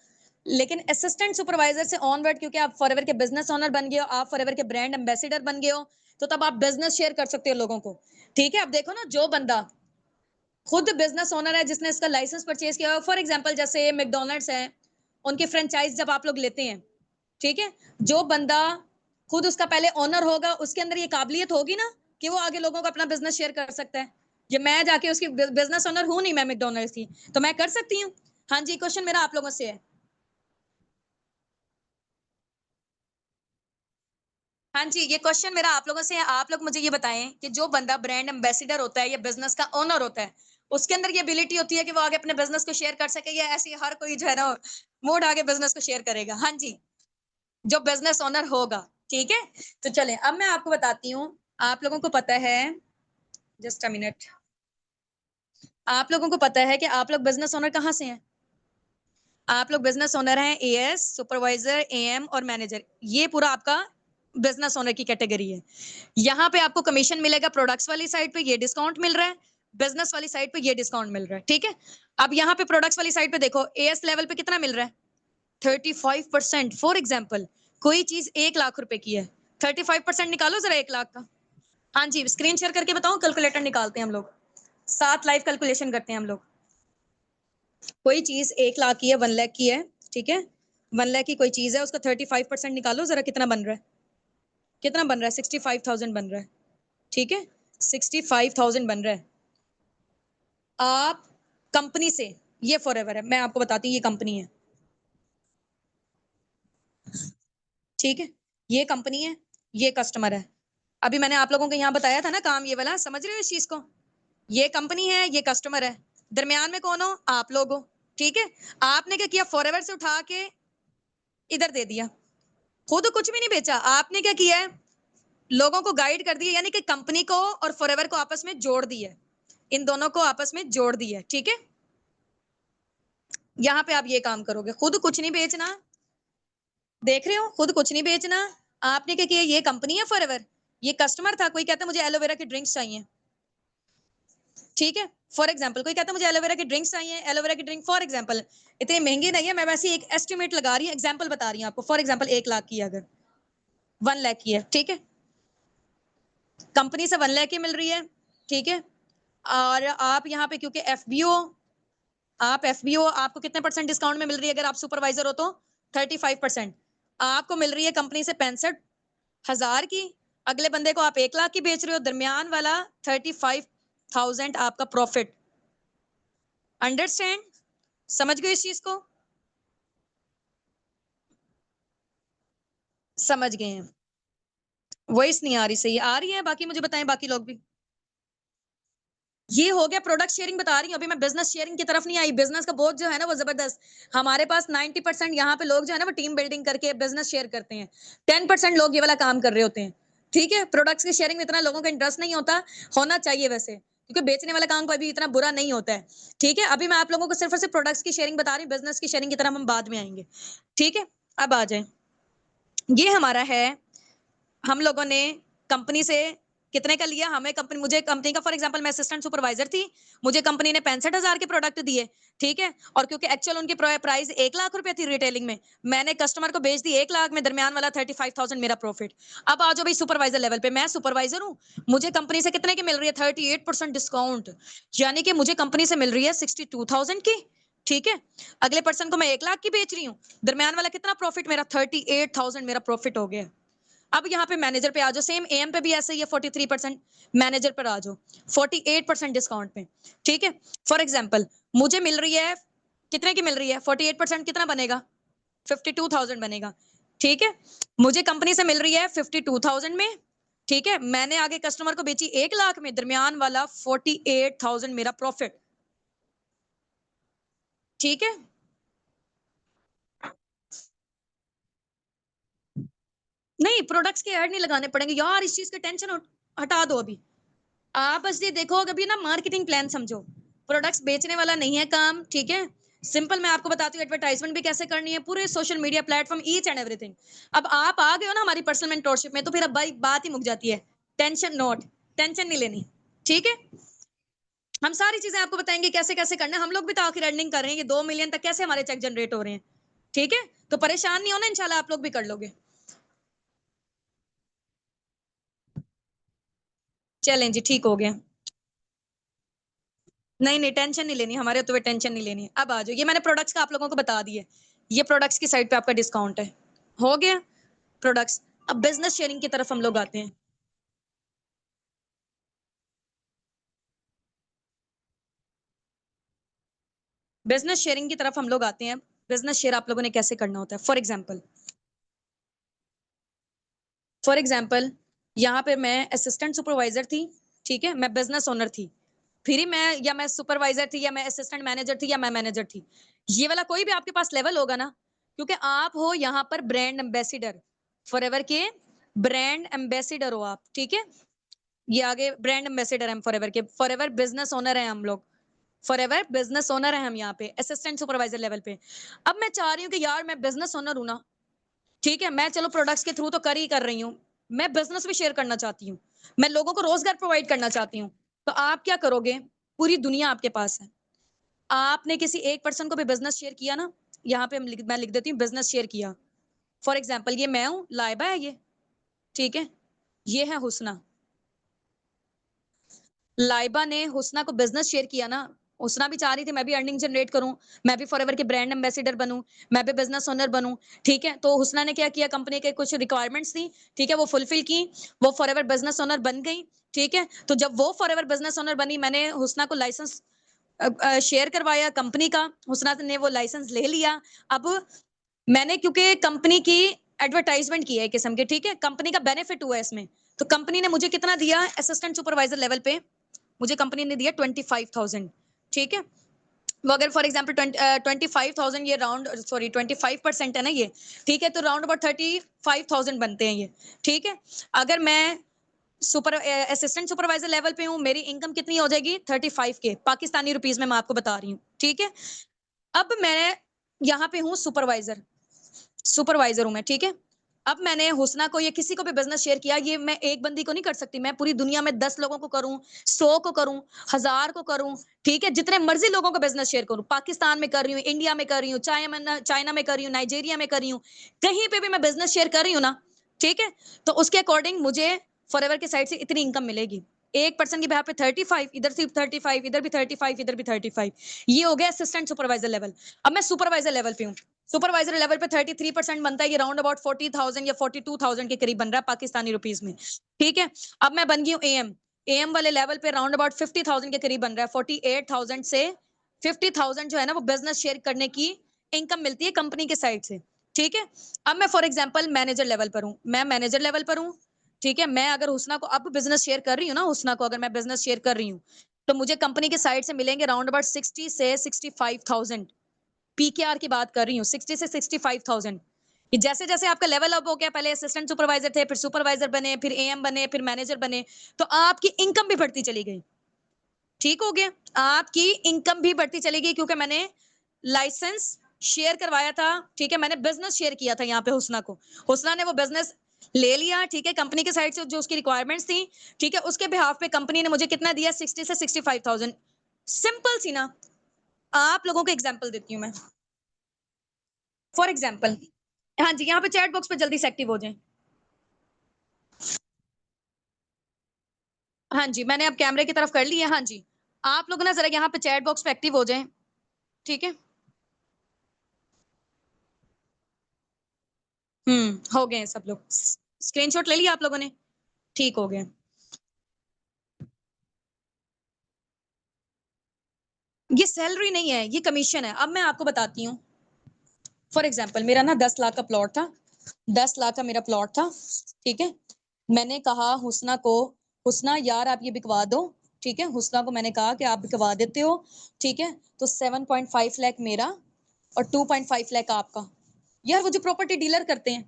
Speaker 1: लेकिन असिस्टेंट सुपरवाइजर से ऑनवर्ड, क्योंकि आप फॉरएवर के बिजनेस ओनर बन गए हो, आप फॉरएवर के ब्रांड एम्बेसडर बन गए हो, तो तब आप बिजनेस शेयर कर सकते हो लोगों को, ठीक है। अब देखो ना, जो बंदा खुद बिजनेस ओनर है, जिसने इसका लाइसेंस परचेज किया, फॉर एग्जांपल जैसे मैकडॉनल्ड्स है, उनकी फ्रेंचाइज जब आप लोग लेते हैं, ठीक है, जो बंदा खुद उसका पहले ओनर होगा, उसके अंदर ये काबिलियत होगी ना कि वो आगे लोगों को अपना बिजनेस शेयर कर सकता है। ये मैं जाके उसकी बिजनेस ओनर हूं नहीं, मैं मैकडॉनल्ड्स की, तो मैं कर सकती हूँ। हाँ जी, क्वेश्चन मेरा आप लोगों से है। हाँ जी, ये क्वेश्चन मेरा आप लोगों से है। आप लोग मुझे ये बताएं कि जो बंदा ब्रांड एम्बेसडर होता है या बिजनेस का ओनर होता है, उसके अंदर ये एबिलिटी होती है कि वो आगे अपने बिजनेस को शेयर कर सके, या ऐसे हर कोई जो है ना मूड आगे बिजनेस को शेयर करेगा? हाँ जी, जो बिजनेस ओनर होगा, ठीक है। तो चले, अब मैं आपको बताती हूँ। आप लोगों को पता है, जस्ट अ मिनट, आप लोगों को पता है कि आप लोग बिजनेस ओनर कहाँ से हैं? आप लोग बिजनेस ओनर हैं एएस, सुपरवाइजर, एएम और मैनेजर। ये पूरा आपका बिजनेस ओनर की कैटेगरी है। यहाँ पे आपको कमीशन मिलेगा, प्रोडक्ट्स वाली साइड पे ये डिस्काउंट मिल रहा है, बिजनेस वाली साइड पे ये डिस्काउंट मिल रहा है, ठीक है। अब यहाँ पे प्रोडक्ट्स वाली साइड पे देखो, एएस लेवल पे कितना मिल रहा है 35%। फॉर एग्जाम्पल, कोई चीज 1 लाख रुपए की है, 35% निकालो जरा 1 लाख का। हाँ जी, स्क्रीन शेयर करके बताओ, कैलकुलेटर निकालते हैं हम लोग, साथ लाइव कैलकुलेशन करते हैं हम लोग। कोई चीज 1 लाख की है, 1 लाख की है, ठीक है। 1 लाख की कोई चीज है, उसका 35% निकालो जरा, कितना बन रहा है, कितना बन रहा है 65,000 बन रहा है, ठीक है। 65,000 बन रहा है। आप कंपनी से, ये फॉरएवर है, मैं आपको बताती हूँ, ये कंपनी है, ठीक है। ये कंपनी है, ये कस्टमर है। अभी मैंने आप लोगों को यहाँ बताया था ना काम ये वाला, समझ रहे हो इस चीज को। ये कंपनी है, ये कस्टमर है, दरमियान में कौन हो, आप लोग हो, ठीक है। आपने क्या किया, फॉरएवर से उठा के इधर दे दिया, खुद कुछ भी नहीं बेचा। आपने क्या किया है, लोगों को गाइड कर दिया, यानी कि कंपनी को और फॉरएवर को आपस में जोड़ दिया, इन दोनों को आपस में जोड़ दिया, ठीक है। यहाँ पे आप ये काम करोगे, खुद कुछ नहीं बेचना, देख रहे हो, खुद कुछ नहीं बेचना। आपने क्या किया, ये कंपनी है फॉरएवर, ये कस्टमर था। कोई कहता है मुझे एलोवेरा की ड्रिंक्स चाहिए, ठीक है। फॉर एग्जाम्पल कोई कहता है मुझे एलोवेरा की ड्रिंक्स चाहिए, एलोवेरा की ड्रिंक फॉर एग्जाम्पल इतनी महंगी नहीं है, मैं वैसे एक एस्टिमेट लगा रही हूँ, एग्जाम्पल बता रही हूँ आपको। फॉर एग्जाम्पल 1 लाख की है, अगर 1 लाख की है, ठीक है, कंपनी से 1 लाख की मिल रही है, ठीक है। और आप यहाँ पे क्योंकि एफबीओ, आप एफबीओ, आपको कितने परसेंट डिस्काउंट में मिल रही है अगर आप सुपरवाइजर हो तो 35%। आपको मिल रही है कंपनी से 65,000 की, अगले बंदे को आप 1 लाख की बेच रहे हो, दरमियान वाला 35,000 आपका प्रॉफिट। अंडरस्टैंड? समझ गए इस चीज को? समझ गए हैं। वॉइस नहीं आ रही सही, आ रही है? बाकी मुझे बताएं, बाकी लोग भी। ये हो गया प्रोडक्ट शेयरिंग बता रही हूँ, अभी मैं बिजनेस शेयरिंग की तरफ नहीं आई। बिजनेस का बोझ जो है ना वो जबरदस्त। हमारे पास 90% यहाँ पे लोग जो है ना वो टीम बिल्डिंग करके बिजनेस शेयर करते हैं। 10% लोग ये वाला काम कर रहे होते हैं। ठीक है, प्रोडक्ट्स की शेयरिंग में इतना लोगों का इंटरेस्ट नहीं होता, होना चाहिए वैसे, क्योंकि बेचने वाला काम कोई भी इतना बुरा नहीं होता है। ठीक है, अभी मैं आप लोगों को सिर्फ और सिर्फ प्रोडक्ट्स की शेयरिंग बता रही हूँ, बिजनेस की शेयरिंग की तरफ हम बाद में आएंगे। ठीक है, अब आ जाए। ये हमारा है, हम लोगों ने कंपनी से कितने का लिया, हमें कंपनी, मुझे कंपनी का, फॉर एग्जांपल मैं असिस्टेंट सुपरवाइजर थी, मुझे कंपनी ने 65,000 के प्रोडक्ट दिए। ठीक है, और क्योंकि एक्चुअल उनकी प्राइस 1 लाख रुपए थी रिटेलिंग में, मैंने कस्टमर को बेच दी 1 लाख में, दरमियान वाला 35,000 मेरा प्रॉफिट। अब आ जाओ भाई सुपरवाइजर लेवल पे, मैं सुपरवाइजर हूँ, मुझे कंपनी से कितने की मिल रही है, 38% डिस्काउंट, यानी कि मुझे कंपनी से मिल रही है 62,000 की। ठीक है, अगले पर्सन को मैं 1 लाख की बेच रही हूँ, दरमियान वाला कितना प्रॉफिट मेरा, 38,000 मेरा प्रॉफिट हो गया। अब यहाँ पे मैनेजर पे आ जाओ, सेम एम पे भी ऐसे ही है 43%, मैनेजर पर आ जाओ 48% डिस्काउंट में। ठीक है, फॉर एग्जाम्पल मुझे मिल रही है, कितने की मिल रही है, 48% कितना बनेगा, 52,000 बनेगा। ठीक है, मुझे कंपनी से मिल रही है 52,000 में। ठीक है, मैंने आगे कस्टमर को बेची 1 लाख में, दरमियान वाला 48,000 मेरा प्रॉफिट। ठीक है, नहीं प्रोडक्ट्स के ऐड नहीं लगाने पड़ेंगे यार, इस चीज का टेंशन हटा दो अभी। आप बस ये देखो, अभी ना मार्केटिंग प्लान समझो, प्रोडक्ट्स बेचने वाला नहीं है काम। ठीक है, सिंपल मैं आपको बताती हूँ एडवर्टाइजमेंट भी कैसे करनी है, पूरे social media platform, each and everything. अब आप आ गए हो ना हमारी पर्सनल मेंटोरशिप में, तो फिर अब भाई बात ही मुक जाती है। टेंशन नोट, टेंशन नहीं लेनी। ठीक है, हम सारी चीजें आपको बताएंगे कैसे कैसे करना है। हम लोग भी तो आखिर अर्निंग कर रहे हैं, ये 2 मिलियन तक कैसे हमारे चेक जनरेट हो रहे हैं। ठीक है, तो परेशान नहीं होना, इंशाल्लाह आप लोग भी कर लोगे। चलें जी, ठीक हो गया। नहीं नहीं, टेंशन नहीं लेनी, हमारे होते हुए टेंशन नहीं लेनी। अब आ जाओ, ये मैंने प्रोडक्ट्स का आप लोगों को बता दिए, ये प्रोडक्ट्स की साइड पे आपका डिस्काउंट है, हो गया प्रोडक्ट्स। अब बिजनेस शेयरिंग की तरफ हम लोग आते हैं। बिजनेस शेयरिंग की तरफ हम लोग आते हैं। बिजनेस शेयर आप लोगों ने कैसे करना होता है, फॉर एग्जाम्पल यहाँ पे मैं असिस्टेंट सुपरवाइजर थी। ठीक है, मैं बिजनेस ओनर थी, फिर ही मैं, या मैं सुपरवाइजर थी, या मैं असिस्टेंट मैनेजर थी, या मैं मैनेजर थी। ये वाला कोई भी आपके पास लेवल होगा ना, क्योंकि आप हो यहाँ पर ब्रांड एम्बेसिडर, फॉरएवर के ब्रांड एम्बेसिडर हो आप। ठीक है, ये आगे ब्रांड एम्बेसिडर हम फॉरएवर के, फॉरएवर बिजनेस ओनर है हम लोग, फॉरएवर बिजनेस ओनर है हम यहाँ पे असिस्टेंट सुपरवाइजर लेवल पे। अब मैं चाह रही हूँ कि यार मैं बिजनेस ओनर हूं ना, ठीक है, मैं चलो प्रोडक्ट्स के थ्रू तो कर ही कर रही हूँ, मैं बिजनेस भी शेयर करना चाहती हूँ, मैं लोगों को रोजगार प्रोवाइड करना चाहती हूँ। तो आप क्या करोगे, पूरी दुनिया आपके पास है, आपने किसी एक पर्सन को भी बिजनेस शेयर किया ना, यहाँ पे मैं लिख देती हूँ बिजनेस शेयर किया। फॉर एग्जाम्पल ये मैं हूँ, लाइबा है ये। ठीक है, ये है हुसना, लाइबा ने हुसना को बिजनेस शेयर किया ना, हुसना भी चाह रही थी मैं भी अर्निंग जनरेट करूं, मैं भी फॉरएवर के ब्रांड एम्बेसिडर बनूं, मैं भी बिजनेस ओनर बनूं। ठीक है, तो हुसना ने क्या किया, कंपनी के कुछ रिक्वायरमेंट्स थी, ठीक है, वो फुलफिल की, वो फॉरएवर बिजनेस ओनर बन गई। ठीक है, तो जब वो फॉरएवर बिजनेस ओनर बनी, मैंने हुसना को लाइसेंस शेयर करवाया कंपनी का, हुसना ने वो लाइसेंस ले लिया। अब मैंने क्योंकि कंपनी की एडवर्टाइजमेंट की है एक किस्म की, ठीक है, कंपनी का बेनिफिट हुआ है इसमें, तो कंपनी ने मुझे कितना दिया, असिस्टेंट सुपरवाइजर लेवल पे मुझे कंपनी ने दिया 25,000। ठीक है, वो अगर फॉर एग्जाम्पल 25,000, ये राउंड, सॉरी 25% है ना ये। ठीक है, तो राउंड अबाउट 35,000 बनते हैं ये। ठीक है, अगर मैं सुपर असिस्टेंट सुपरवाइजर लेवल पे हूँ, मेरी इनकम कितनी हो जाएगी, 35 के पाकिस्तानी रुपीज में मैं आपको बता रही हूँ। ठीक है, अब मैं यहाँ पे हूँ सुपरवाइजर, सुपरवाइजर हूं मैं। ठीक है, अब मैंने हुसना को या किसी को भी बिजनेस शेयर किया, ये मैं एक बंदी को नहीं कर सकती, मैं पूरी दुनिया में 10 लोगों को करूं, 100 को करूं, 1000 को करूं। ठीक है, जितने मर्जी लोगों को बिजनेस शेयर करूं, पाकिस्तान में कर रही हूँ, इंडिया में कर रही हूँ, चाइना में कर रही हूँ, नाइजीरिया में कर रही हूँ, कहीं पे भी मैं बिजनेस शेयर कर रही हूँ ना। ठीक है, तो उसके अकॉर्डिंग मुझे फॉरएवर की साइड से इतनी इनकम मिलेगी। एक पर्सन की बिहार पे 35, इधर सिर्फ 35, इधर भी 35, इधर भी 35। ये हो गया असिस्टेंट सुपरवाइजर लेवल। अब मैं सुपरवाइजर लेवल पे हूँ, सुपरवाइजर लेवल पे 33% बनता है, ये राउंड अबाउट 40,000 या 42,000 के करीब बन रहा है पाकिस्तानी रुपीस में। ठीक है, अब मैं बन गई हूँ एएम। एएम वाले लेवल पे राउंड अबाउट 50,000 के करीब बन रहा है। 48,000 से 50,000 जो है ना वो बिजनेस शेयर करने की इनकम मिलती है कंपनी के साइड से। ठीक है, अब मैं फॉर एग्जाम्पल मैनेजर लेवल पर हूँ, मैं मैनेजर लेवल पर हूँ। ठीक है, मैं अगर हुसना को अब बिजनेस शेयर कर रही हूँ ना, हुसना को अगर मैं बिजनेस शेयर कर रही हूँ तो मुझे कंपनी के साइड से मिलेंगे राउंड अबाउट 60 से 65,000। पीकेआर की बात कर रही हूँ, 60 से 65,000। जैसे जैसे आपका लेवल अप हो गया, पहले असिस्टेंट सुपरवाइजर थे, फिर सुपरवाइजर बने, फिर एएम बने, फिर मैनेजर बने, तो आपकी इनकम भी बढ़ती चली गई। ठीक हो गया, आपकी इनकम भी बढ़ती चली गई क्योंकि मैंने लाइसेंस शेयर करवाया था। ठीक है, मैंने बिजनेस शेयर किया था यहाँ पे हुसना को, हुसना ने वो बिजनेस ले लिया। ठीक है, कंपनी के साइड से जो उसकी रिक्वायरमेंट्स थी, ठीक है, उसके बिहाफ पे कंपनी ने मुझे कितना दिया, 60 से 65,000। सिंपल सी ना। आप लोगों को एग्जांपल देती हूँ मैं, फॉर एग्जाम्पल। हाँ जी, यहाँ पे चैट बॉक्स पे जल्दी से एक्टिव हो जाएं। हाँ जी, मैंने अब कैमरे की तरफ कर ली है। हाँ जी, आप लोग ना जरा यहाँ पे चैट बॉक्स पे एक्टिव हो जाएं। ठीक है, हो गए हैं सब लोग। स्क्रीनशॉट ले लिया आप लोगों ने? ठीक हो गया। ये सैलरी नहीं है, ये कमीशन है। अब मैं आपको बताती हूँ। फॉर एग्जाम्पल, मेरा ना 10 लाख का प्लॉट था, 10 लाख का मेरा प्लॉट था। ठीक है, मैंने कहा हुसना को, हुसना यार आप ये बिकवा दो। ठीक है, हुसना को मैंने कहा कि आप बिकवा देते हो। ठीक है, तो 7.5 लाख मेरा और 2.5 लाख आपका। यार वो जो प्रॉपर्टी डीलर करते हैं,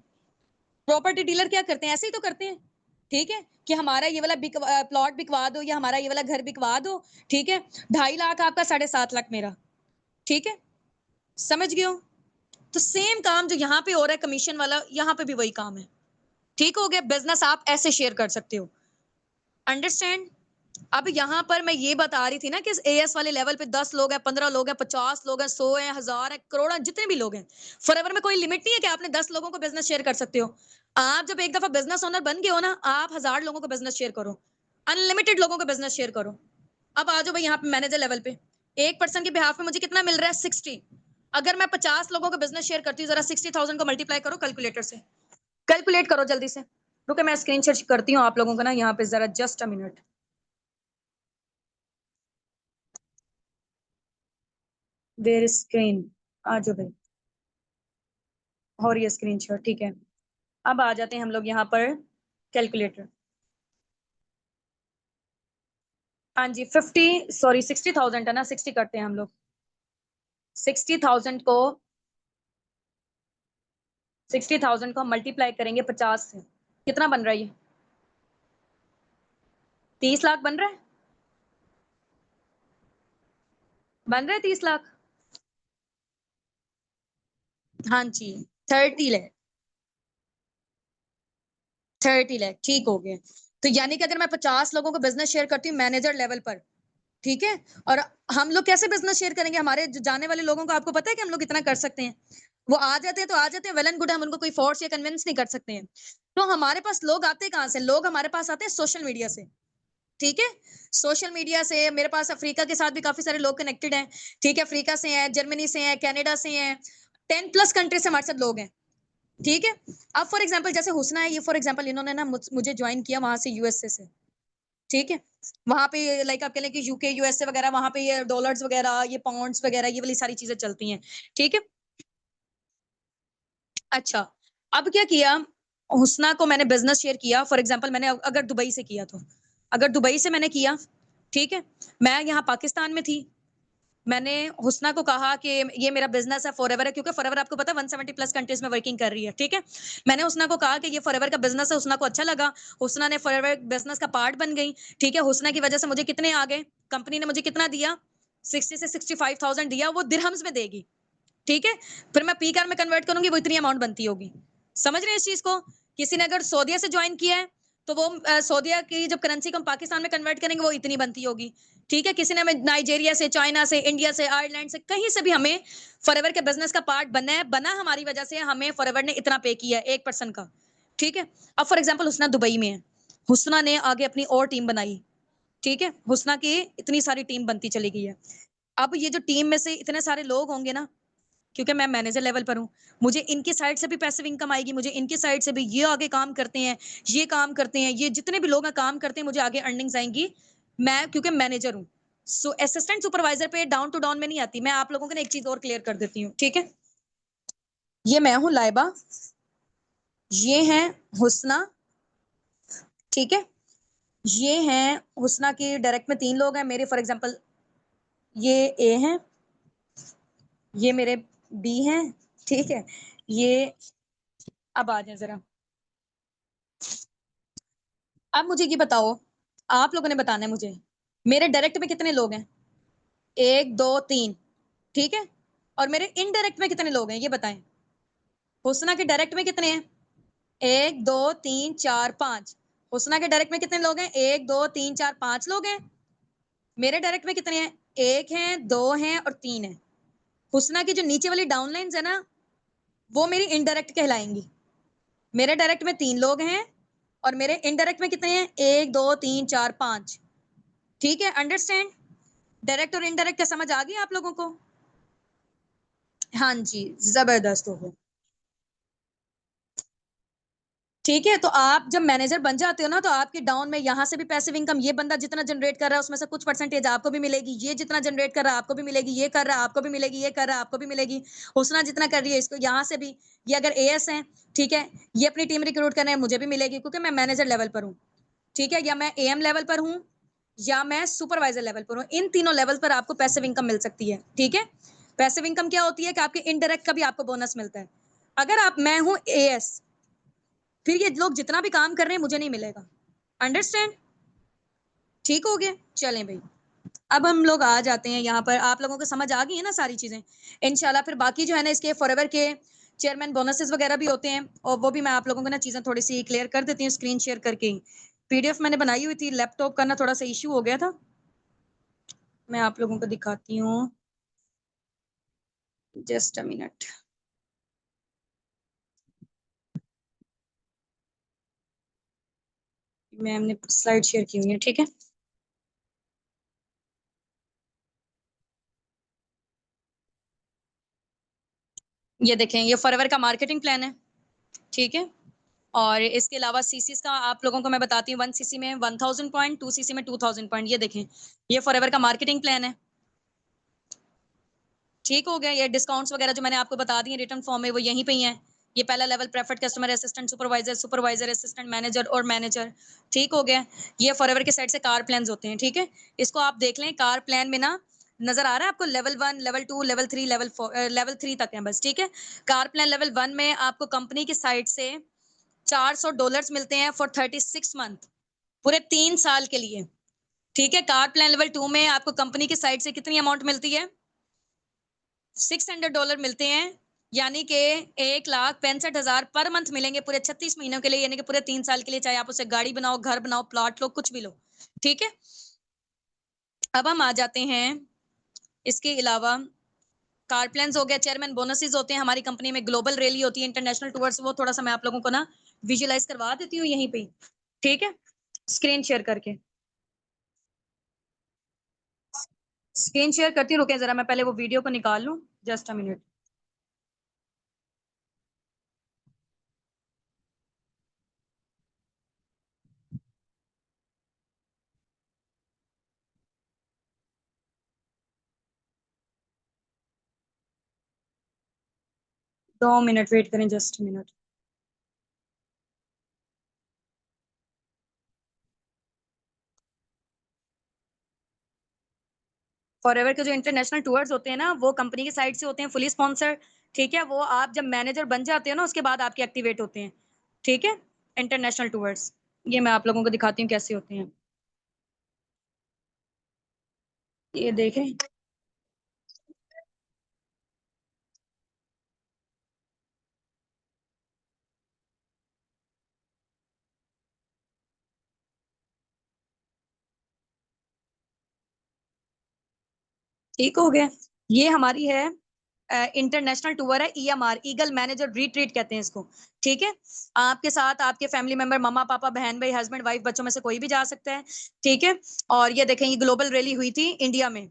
Speaker 1: प्रॉपर्टी डीलर क्या करते हैं, ऐसे ही तो करते हैं। ठीक है, कि हमारा ये वाला प्लॉट बिकवा दो या हमारा ये वाला घर बिकवा दो। ठीक है, 2.5 लाख आपका, 7.5 लाख मेरा। ठीक है, समझ गए हो? तो सेम काम जो यहाँ पे हो रहा है कमीशन वाला, यहाँ पे भी वही काम है। ठीक हो गया, बिजनेस आप ऐसे शेयर कर सकते हो। अंडरस्टैंड? अब यहाँ पर मैं ये बता रही थी ना कि एएस वाले लेवल पे 10 लोग हैं, 15 लोग हैं, 50 लोग हैं, 100 हैं, 1000 है, करोड़ है, जितने भी लोग हैं। फॉरएवर में कोई लिमिट नहीं है कि आपने 10 लोगों को बिजनेस शेयर कर सकते हो। आप जब एक दफा बिजनेस ओनर बन गए हो ना, आप 1000 लोगों को बिजनेस शेयर करो, अनलिमिटेड लोगों को बिजनेस शेयर करो। अब आ जाओ भाई यहाँ पे मैनेजर लेवल पे, एक पर्सन के बिहाफ में मुझे कितना मिल रहा है, 60। अगर मैं 50 लोगों को बिजनेस शेयर करती हूँ, जरा 60,000 को मल्टीप्लाई करो कैलकुलेटर से, कैलकुलेट करो जल्दी से। रुको मैं स्क्रीन शेयर करती हूँ आप लोगों को ना यहाँ पे, जरा just a minute. There screen, आ जाओ भाई, और ये स्क्रीन शेयर। ठीक है, अब आ जाते हैं हम लोग यहाँ पर कैलकुलेटर। हाँ जी, 60,000 है ना, 60 करते हैं हम लोग। 60,000 को 60,000 को हम मल्टीप्लाई करेंगे 50 से, कितना बन रहा है ये? 30 लाख बन रहा है, बन रहा है 30 लाख। हाँ जी, 30 लाख, 30 लाख, ठीक हो गए। तो यानी कि अगर मैं 50 लोगों को बिजनेस शेयर करती हूँ मैनेजर लेवल पर, ठीक है, और हम लोग कैसे बिजनेस शेयर करेंगे, हमारे जाने वाले लोगों को आपको पता है कि हम लोग इतना कर सकते हैं। वो आ जाते हैं तो आ जाते हैं, वेल एंड गुड, हम उनको कोई फोर्स या कन्विंस नहीं कर सकते हैं। तो हमारे पास लोग आते कहाँ से, लोग हमारे पास आते हैं सोशल मीडिया से। ठीक है, सोशल मीडिया से मेरे पास अफ्रीका के साथ भी काफी सारे लोग कनेक्टेड हैं। ठीक है, अफ्रीका से हैं, जर्मनी से हैं, कनाडा से हैं, 10+ कंट्री से हमारे साथ लोग हैं। ठीक है, अब फॉर एग्जांपल जैसे हुसना है, ये फॉर एग्जांपल इन्होंने ना मुझे ज्वाइन किया वहां से, यूएसए से। ठीक है, वहां पे लाइक आप कह लें कि यूके यूएसए वगैरह, वहां पे ये डॉलर्स वगैरह, ये पाउंड्स वगैरह, ये वाली सारी चीजें चलती हैं। ठीक है, अच्छा, अब क्या किया, हुसना को मैंने बिजनेस शेयर किया। फॉर एग्जांपल मैंने अगर दुबई से किया तो, अगर दुबई से मैंने किया, ठीक है, मैं यहाँ पाकिस्तान में थी, मैंने हुसना को कहा कि ये मेरा बिजनेस है, फॉरएवर है, क्योंकि फॉरएवर आपको पता है 170+ कंट्रीज में वर्किंग कर रही है। ठीक है, मैंने हुसना को कहा कि ये फॉरएवर का बिजनेस है, हुसना को अच्छा लगा, हुसना ने फॉरएवर बिजनेस का पार्ट बन गई। ठीक है, हुसना की वजह से मुझे कितने आ गए, कंपनी ने मुझे कितना दिया, 60 से 65,000 दिया, वो दिरहम्स में देगी। ठीक है, फिर मैं पी कार में कन्वर्ट करूंगी, वो इतनी अमाउंट बनती होगी। समझ रहे हैं इस चीज को? किसी ने अगर सऊदिया से ज्वाइन किया है तो वो सऊदिया की जब करेंसी को हम पाकिस्तान में कन्वर्ट करेंगे वो इतनी बनती होगी। ठीक है, किसी ने हमें नाइजीरिया से, चाइना से, इंडिया से, आयरलैंड से, कहीं से भी हमें फॉरएवर के बिजनेस का पार्ट बनना है, बना हमारी वजह से, हमें फॉरएवर ने इतना पे किया है एक पर्सन का। ठीक है, अब फॉर एग्जाम्पल हुसना दुबई में है, हुसना ने आगे अपनी और टीम बनाई। ठीक है, हुसना की इतनी सारी टीम बनती चली गई है। अब ये जो टीम में से इतने सारे लोग होंगे ना, क्योंकि मैं मैनेजर लेवल पर हूँ। मुझे इनकी साइड से भी पैसिव इनकम आएगी, मुझे इनकी साइड से भी, ये आगे काम करते हैं, ये काम करते हैं, ये जितने भी लोग काम करते हैं, मुझे आगे अर्निंग्स आएंगी, मैं क्योंकि मैनेजर हूँ। सो असिस्टेंट सुपरवाइजर पे डाउन टू डाउन में नहीं आती। मैं आप लोगों को ना एक चीज और क्लियर कर देती हूँ, ठीक है। ये मैं हूँ लाइबा, ये है हुस्ना, ठीक है। ये हैं हुस्ना की डायरेक्ट में 3 लोग हैं मेरे, फॉर एग्जांपल ये ए हैं, ये मेरे बी हैं, ठीक है। ये अब आ जाए जरा, अब मुझे ये बताओ, आप लोगों ने बताना है मुझे, मेरे डायरेक्ट में कितने लोग हैं? 1 2 3, ठीक है। और मेरे इनडायरेक्ट में कितने लोग हैं ये बताएं। हुस्ना के डायरेक्ट में कितने हैं? 1 2 3 4 5। हुस्ना के डायरेक्ट में कितने लोग हैं? 1 2 3 4 5 लोग हैं। मेरे डायरेक्ट में कितने हैं? 1 है, 2 हैं और 3 है। हुस्ना की जो नीचे वाली डाउनलाइंस है ना, वो मेरी इनडायरेक्ट कहलाएंगी। मेरे डायरेक्ट में 3 लोग हैं और मेरे इनडायरेक्ट में कितने हैं? 1 2 3 4 5, ठीक है। अंडरस्टैंड? डायरेक्ट और इनडायरेक्ट का समझ आ गया आप लोगों को? हाँ जी, जबरदस्त हो गया। ठीक है, तो आप जब मैनेजर बन जाते हो ना, तो आपके डाउन में यहाँ से भी पैसिव इनकम, ये बंदा जितना जनरेट कर रहा है उसमें से कुछ परसेंटेज आपको भी मिलेगी, ये जितना जनरेट कर रहा है आपको भी मिलेगी, ये कर रहा है आपको भी मिलेगी, ये कर रहा है आपको भी मिलेगी। हुस्ना जितना कर रही है इसको यहाँ से भी, ये अगर एएस है, ठीक है, ये अपनी टीम रिक्रूट कर रहे हैं, मुझे भी मिलेगी क्योंकि मैं मैनेजर लेवल पर हूँ, ठीक है। या मैं एएम लेवल पर हूँ या मैं सुपरवाइजर लेवल पर हूँ, इन तीनों लेवल पर आपको पैसिव इनकम मिल सकती है, ठीक है। पैसिव इनकम क्या होती है कि आपके इनडायरेक्ट का भी आपको बोनस मिलता है। अगर आप, मैं हूँ एएस, फिर ये लोग जितना भी काम कर रहे हैं मुझे नहीं मिलेगा। अंडरस्टैंड? ठीक हो गया? चलें भाई, अब हम लोग आ जाते हैं यहाँ पर। आप लोगों को समझ आ गई है ना सारी चीजें? इंशाल्लाह फिर बाकी जो है ना, इसके फॉरएवर के चेयरमैन बोनसेस वगैरह भी होते हैं, और वो भी मैं आप लोगों को ना चीजें थोड़ी सी क्लियर कर देती हूँ स्क्रीन शेयर करके ही। पीडीएफ मैंने बनाई हुई थी, लैपटॉप का ना थोड़ा सा इश्यू हो गया था, मैं आप लोगों को दिखाती हूँ, जस्ट अ मिनट। मैंने स्लाइड शेयर की हुई है, ठीक है। ये देखें, ये फॉरएवर का मार्केटिंग प्लान है, ठीक है। और इसके अलावा सीसीस का आप लोगों को मैं बताती हूँ, 1 सीसी में 1000 पॉइंट, 2 सीसी में 2000 पॉइंट। ये देखें, ये फॉरएवर का मार्केटिंग प्लान है, ठीक हो गया। ये डिस्काउंट्स वगैरह जो मैंने आपको बता दी रिटर्न फॉर्म में, वो यहीं पे ही है। ये पहला level preferred customer, assistant supervisor, supervisor assistant, manager और मैनेजर, ठीक हो गया। ये फॉरएवर के साइड से कार प्लान होते हैं, ठीक है। इसको आप देख लें, कार प्लान में ना नजर आ रहा है आपको level 1, level 2, level 3, level 4, level 3 तक है बस, ठीक है। कार प्लान लेवल 1 में आपको कंपनी की साइड से $400 मिलते हैं फॉर 36 मंथ, पूरे 3 साल के लिए, ठीक है। कार प्लान लेवल 2 में आपको कंपनी की साइड से कितनी अमाउंट मिलती है? $600 मिलते हैं, यानी कि 1,65,000 पर मंथ मिलेंगे पूरे 36 महीनों के लिए, यानी कि पूरे 3 साल के लिए, चाहे आप उसे गाड़ी बनाओ, घर बनाओ, प्लॉट लो, कुछ भी लो, ठीक है। अब हम आ जाते हैं, इसके अलावा कार प्लान हो गया, चेयरमैन बोनसेस होते हैं हमारी कंपनी में, ग्लोबल रैली होती है, इंटरनेशनल टूर्स, वो थोड़ा सा मैं आप लोगों को ना विजुअलाइज करवा देती हूँ यहीं पे, ठीक है, स्क्रीन शेयर करके। स्क्रीन शेयर करती रुके जरा, मैं पहले वो वीडियो को निकाल लूं, just a minute. 2 minute wait करें, जस्ट मिनट। फॉरएवर के जो इंटरनेशनल टूर्स होते हैं ना, वो कंपनी की साइड से होते हैं, फुली स्पॉन्सर्ड, ठीक है। वो आप जब मैनेजर बन जाते हो ना, उसके बाद आपके एक्टिवेट होते हैं, ठीक है, इंटरनेशनल टूर्स। ये मैं आप लोगों को दिखाती हूँ कैसे होते हैं, ये देखें। ठीक हो गया। ये हमारी है इंटरनेशनल टूर है, ईएमआर, ईगल मैनेजर रिट्रीट कहते हैं इसको, ठीक है। आपके साथ आपके फैमिली मेंबर, मम्मा पापा, बहन भाई, हस्बैंड वाइफ, बच्चों में से कोई भी जा सकता है, ठीक है। और ये देखें, ये ग्लोबल रैली हुई थी इंडिया में,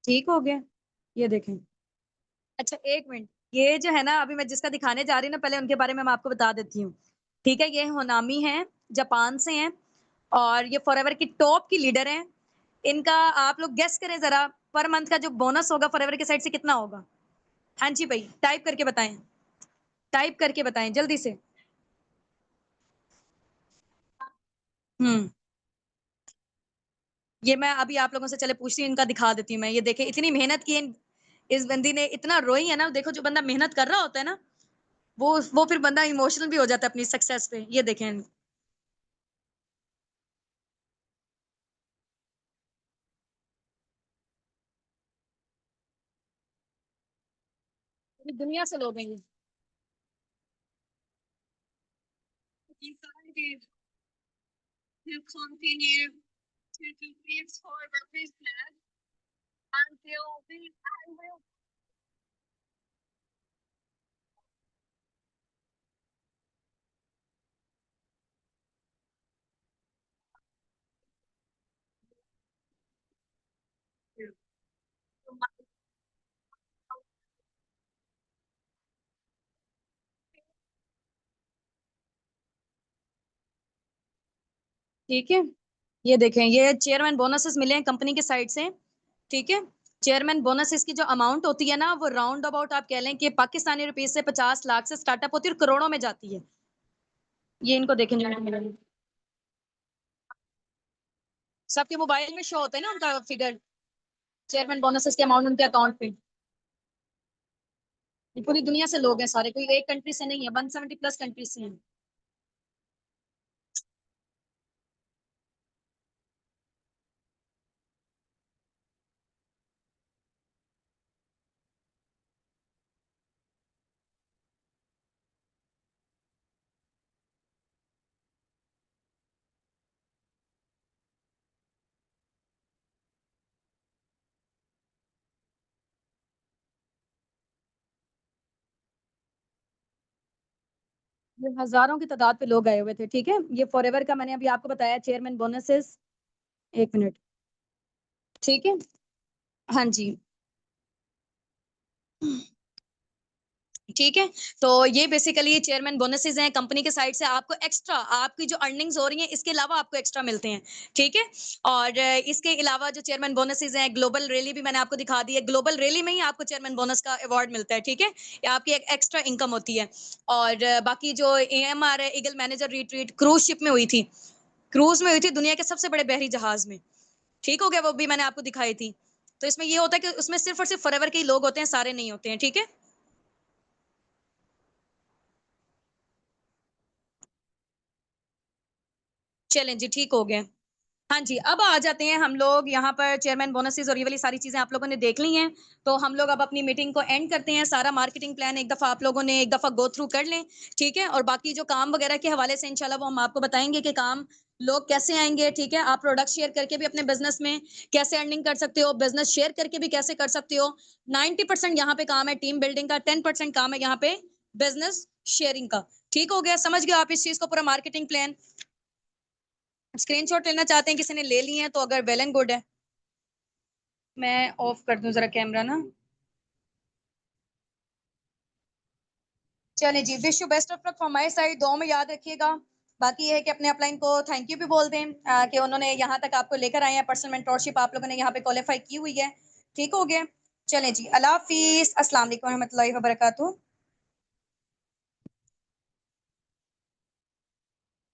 Speaker 1: ठीक हो गया। ये देखें। अच्छा, 1 मिनट। ये जो है ना, अभी मैं जिसका दिखाने जा रही हूँ ना, पहले उनके बारे में मैं आपको बता देती हूँ। ठीक है? ये होनामी हैं, जापान से हैं और ये फॉरएवर की टॉप की लीडर हैं। इनका आप लोग गेस करें ज़रा, पर मंथ का जो बोनस होगा फॉरएवर की साइड से कितना होगा? हाँ जी भई, टाइप करके बताएँ। टाइप करके बताएँ जल्दी से। हुँ। ये मैं अभी आप लोगों से चले पूछती हूँ, इनका दिखा देती हूँ मैं। ये देखें, इतनी मेहनत की इन इस बंदी ने, इतना रोई है ना, देखो जो बंदा मेहनत कर रहा होता है ना, वो फिर बंदा इमोशनल भी हो जाता है अपनी सक्सेस पे। ये देखें। पूरी दुनिया से लोग हैं ये। You can't to continue to do this for the business until the I will. ठीक है? ये देखें, ये चेयरमैन बोनसेस मिले हैं कंपनी की साइड से, ठीक है? चेयरमैन बोनसेस की जो अमाउंट होती है ना, वो राउंड अबाउट आप कह लें कि पाकिस्तानी रुपीज़ से 50 लाख से स्टार्टअप होती है और करोड़ों में जाती है। ये इनको देखें जो मिले हैं। सबके मोबाइल में शो होता है ना उनका फिगर, चेयरमैन बोनसेस के अमाउंट उनके अकाउंट पे। ये पूरी दुनिया से लोग हैं सारे, कोई एक कंट्री से नहीं है, 170 प्लस कंट्री से हैं। ये हज़ारों की तादाद पे लोग आए हुए थे, ठीक है? ये फॉरएवर का मैंने अभी आपको बताया चेयरमैन बोनसेस। 1 मिनट, ठीक है? हाँ जी। ठीक है? तो ये बेसिकली चेयरमैन बोनसेस हैं कंपनी के साइड से, आपको एक्स्ट्रा आपकी जो अर्निंग्स हो रही हैं, इसके अलावा आपको एक्स्ट्रा मिलते हैं, ठीक है? और इसके अलावा जो चेयरमैन बोनसेस हैं, ग्लोबल रैली भी मैंने आपको दिखा दी है। ग्लोबल रैली में ही आपको चेयरमैन बोनस का अवार्ड मिलता है, ठीक है? ये आपकी एक एक्स्ट्रा इनकम होती है। और बाकी जो एएमआर है, eagle manager retreat cruise ship में हुई थी। क्रूज़ में हुई थी दुनिया के सबसे बड़े बहरी जहाज़ में। ठीक हो गया? वो भी मैंने आपको दिखाई थी। तो इसमें ये होता है कि उसमें सिर्फ़ और सिर्फ़ फॉरएवर के ही लोग होते हैं, सारे नहीं होते हैं, ठीक है? चलें जी, ठीक हो गया। हाँ जी, अब आ जाते हैं हम लोग यहाँ पर चेयरमैन बोनसेस और ये वाली सारी चीज़ें आप लोगों ने देख ली हैं, तो हम लोग अब अपनी मीटिंग को एंड करते हैं। सारा मार्केटिंग प्लान एक दफ़ा आप लोगों ने एक दफ़ा गो थ्रू कर लें, ठीक है? और बाकी जो काम वगैरह के हवाले से इंशाल्लाह वो हम आपको बताएँगे कि काम लोग कैसे आएँगे, ठीक है? आप प्रोडक्ट शेयर करके भी अपने बिज़नेस में कैसे अर्निंग कर सकते हो, बिज़नेस शेयर करके भी कैसे कर सकते हो। 90% यहाँ पे काम है टीम बिल्डिंग का, 10% काम है यहाँ पे बिज़नेस शेयरिंग का। ठीक हो गया? समझ गए आप इस चीज़ को पूरा मार्केटिंग प्लान? स्क्रीनशॉट लेना चाहते हैं, किसी ने ले लिए हैं तो अगर वेल एंड गुड है। मैं ऑफ कर दूं जरा कैमरा ना। चलें जी, wish you best of luck from my side, दुआओं में याद रखिएगा। बाकी ये है कि अपने अपलाइन को थैंक यू भी बोल दें कि उन्होंने यहाँ तक आपको लेकर आए हैं, पर्सनल मेंटरशिप आप लोगों ने यहाँ पे क्वालीफाई की हुई है। ठीक हो गया? चलें जी, अल्लाह हाफ़िज़, अस्सलाम वालेकुम रहमतुल्लाहि व बरकातहू।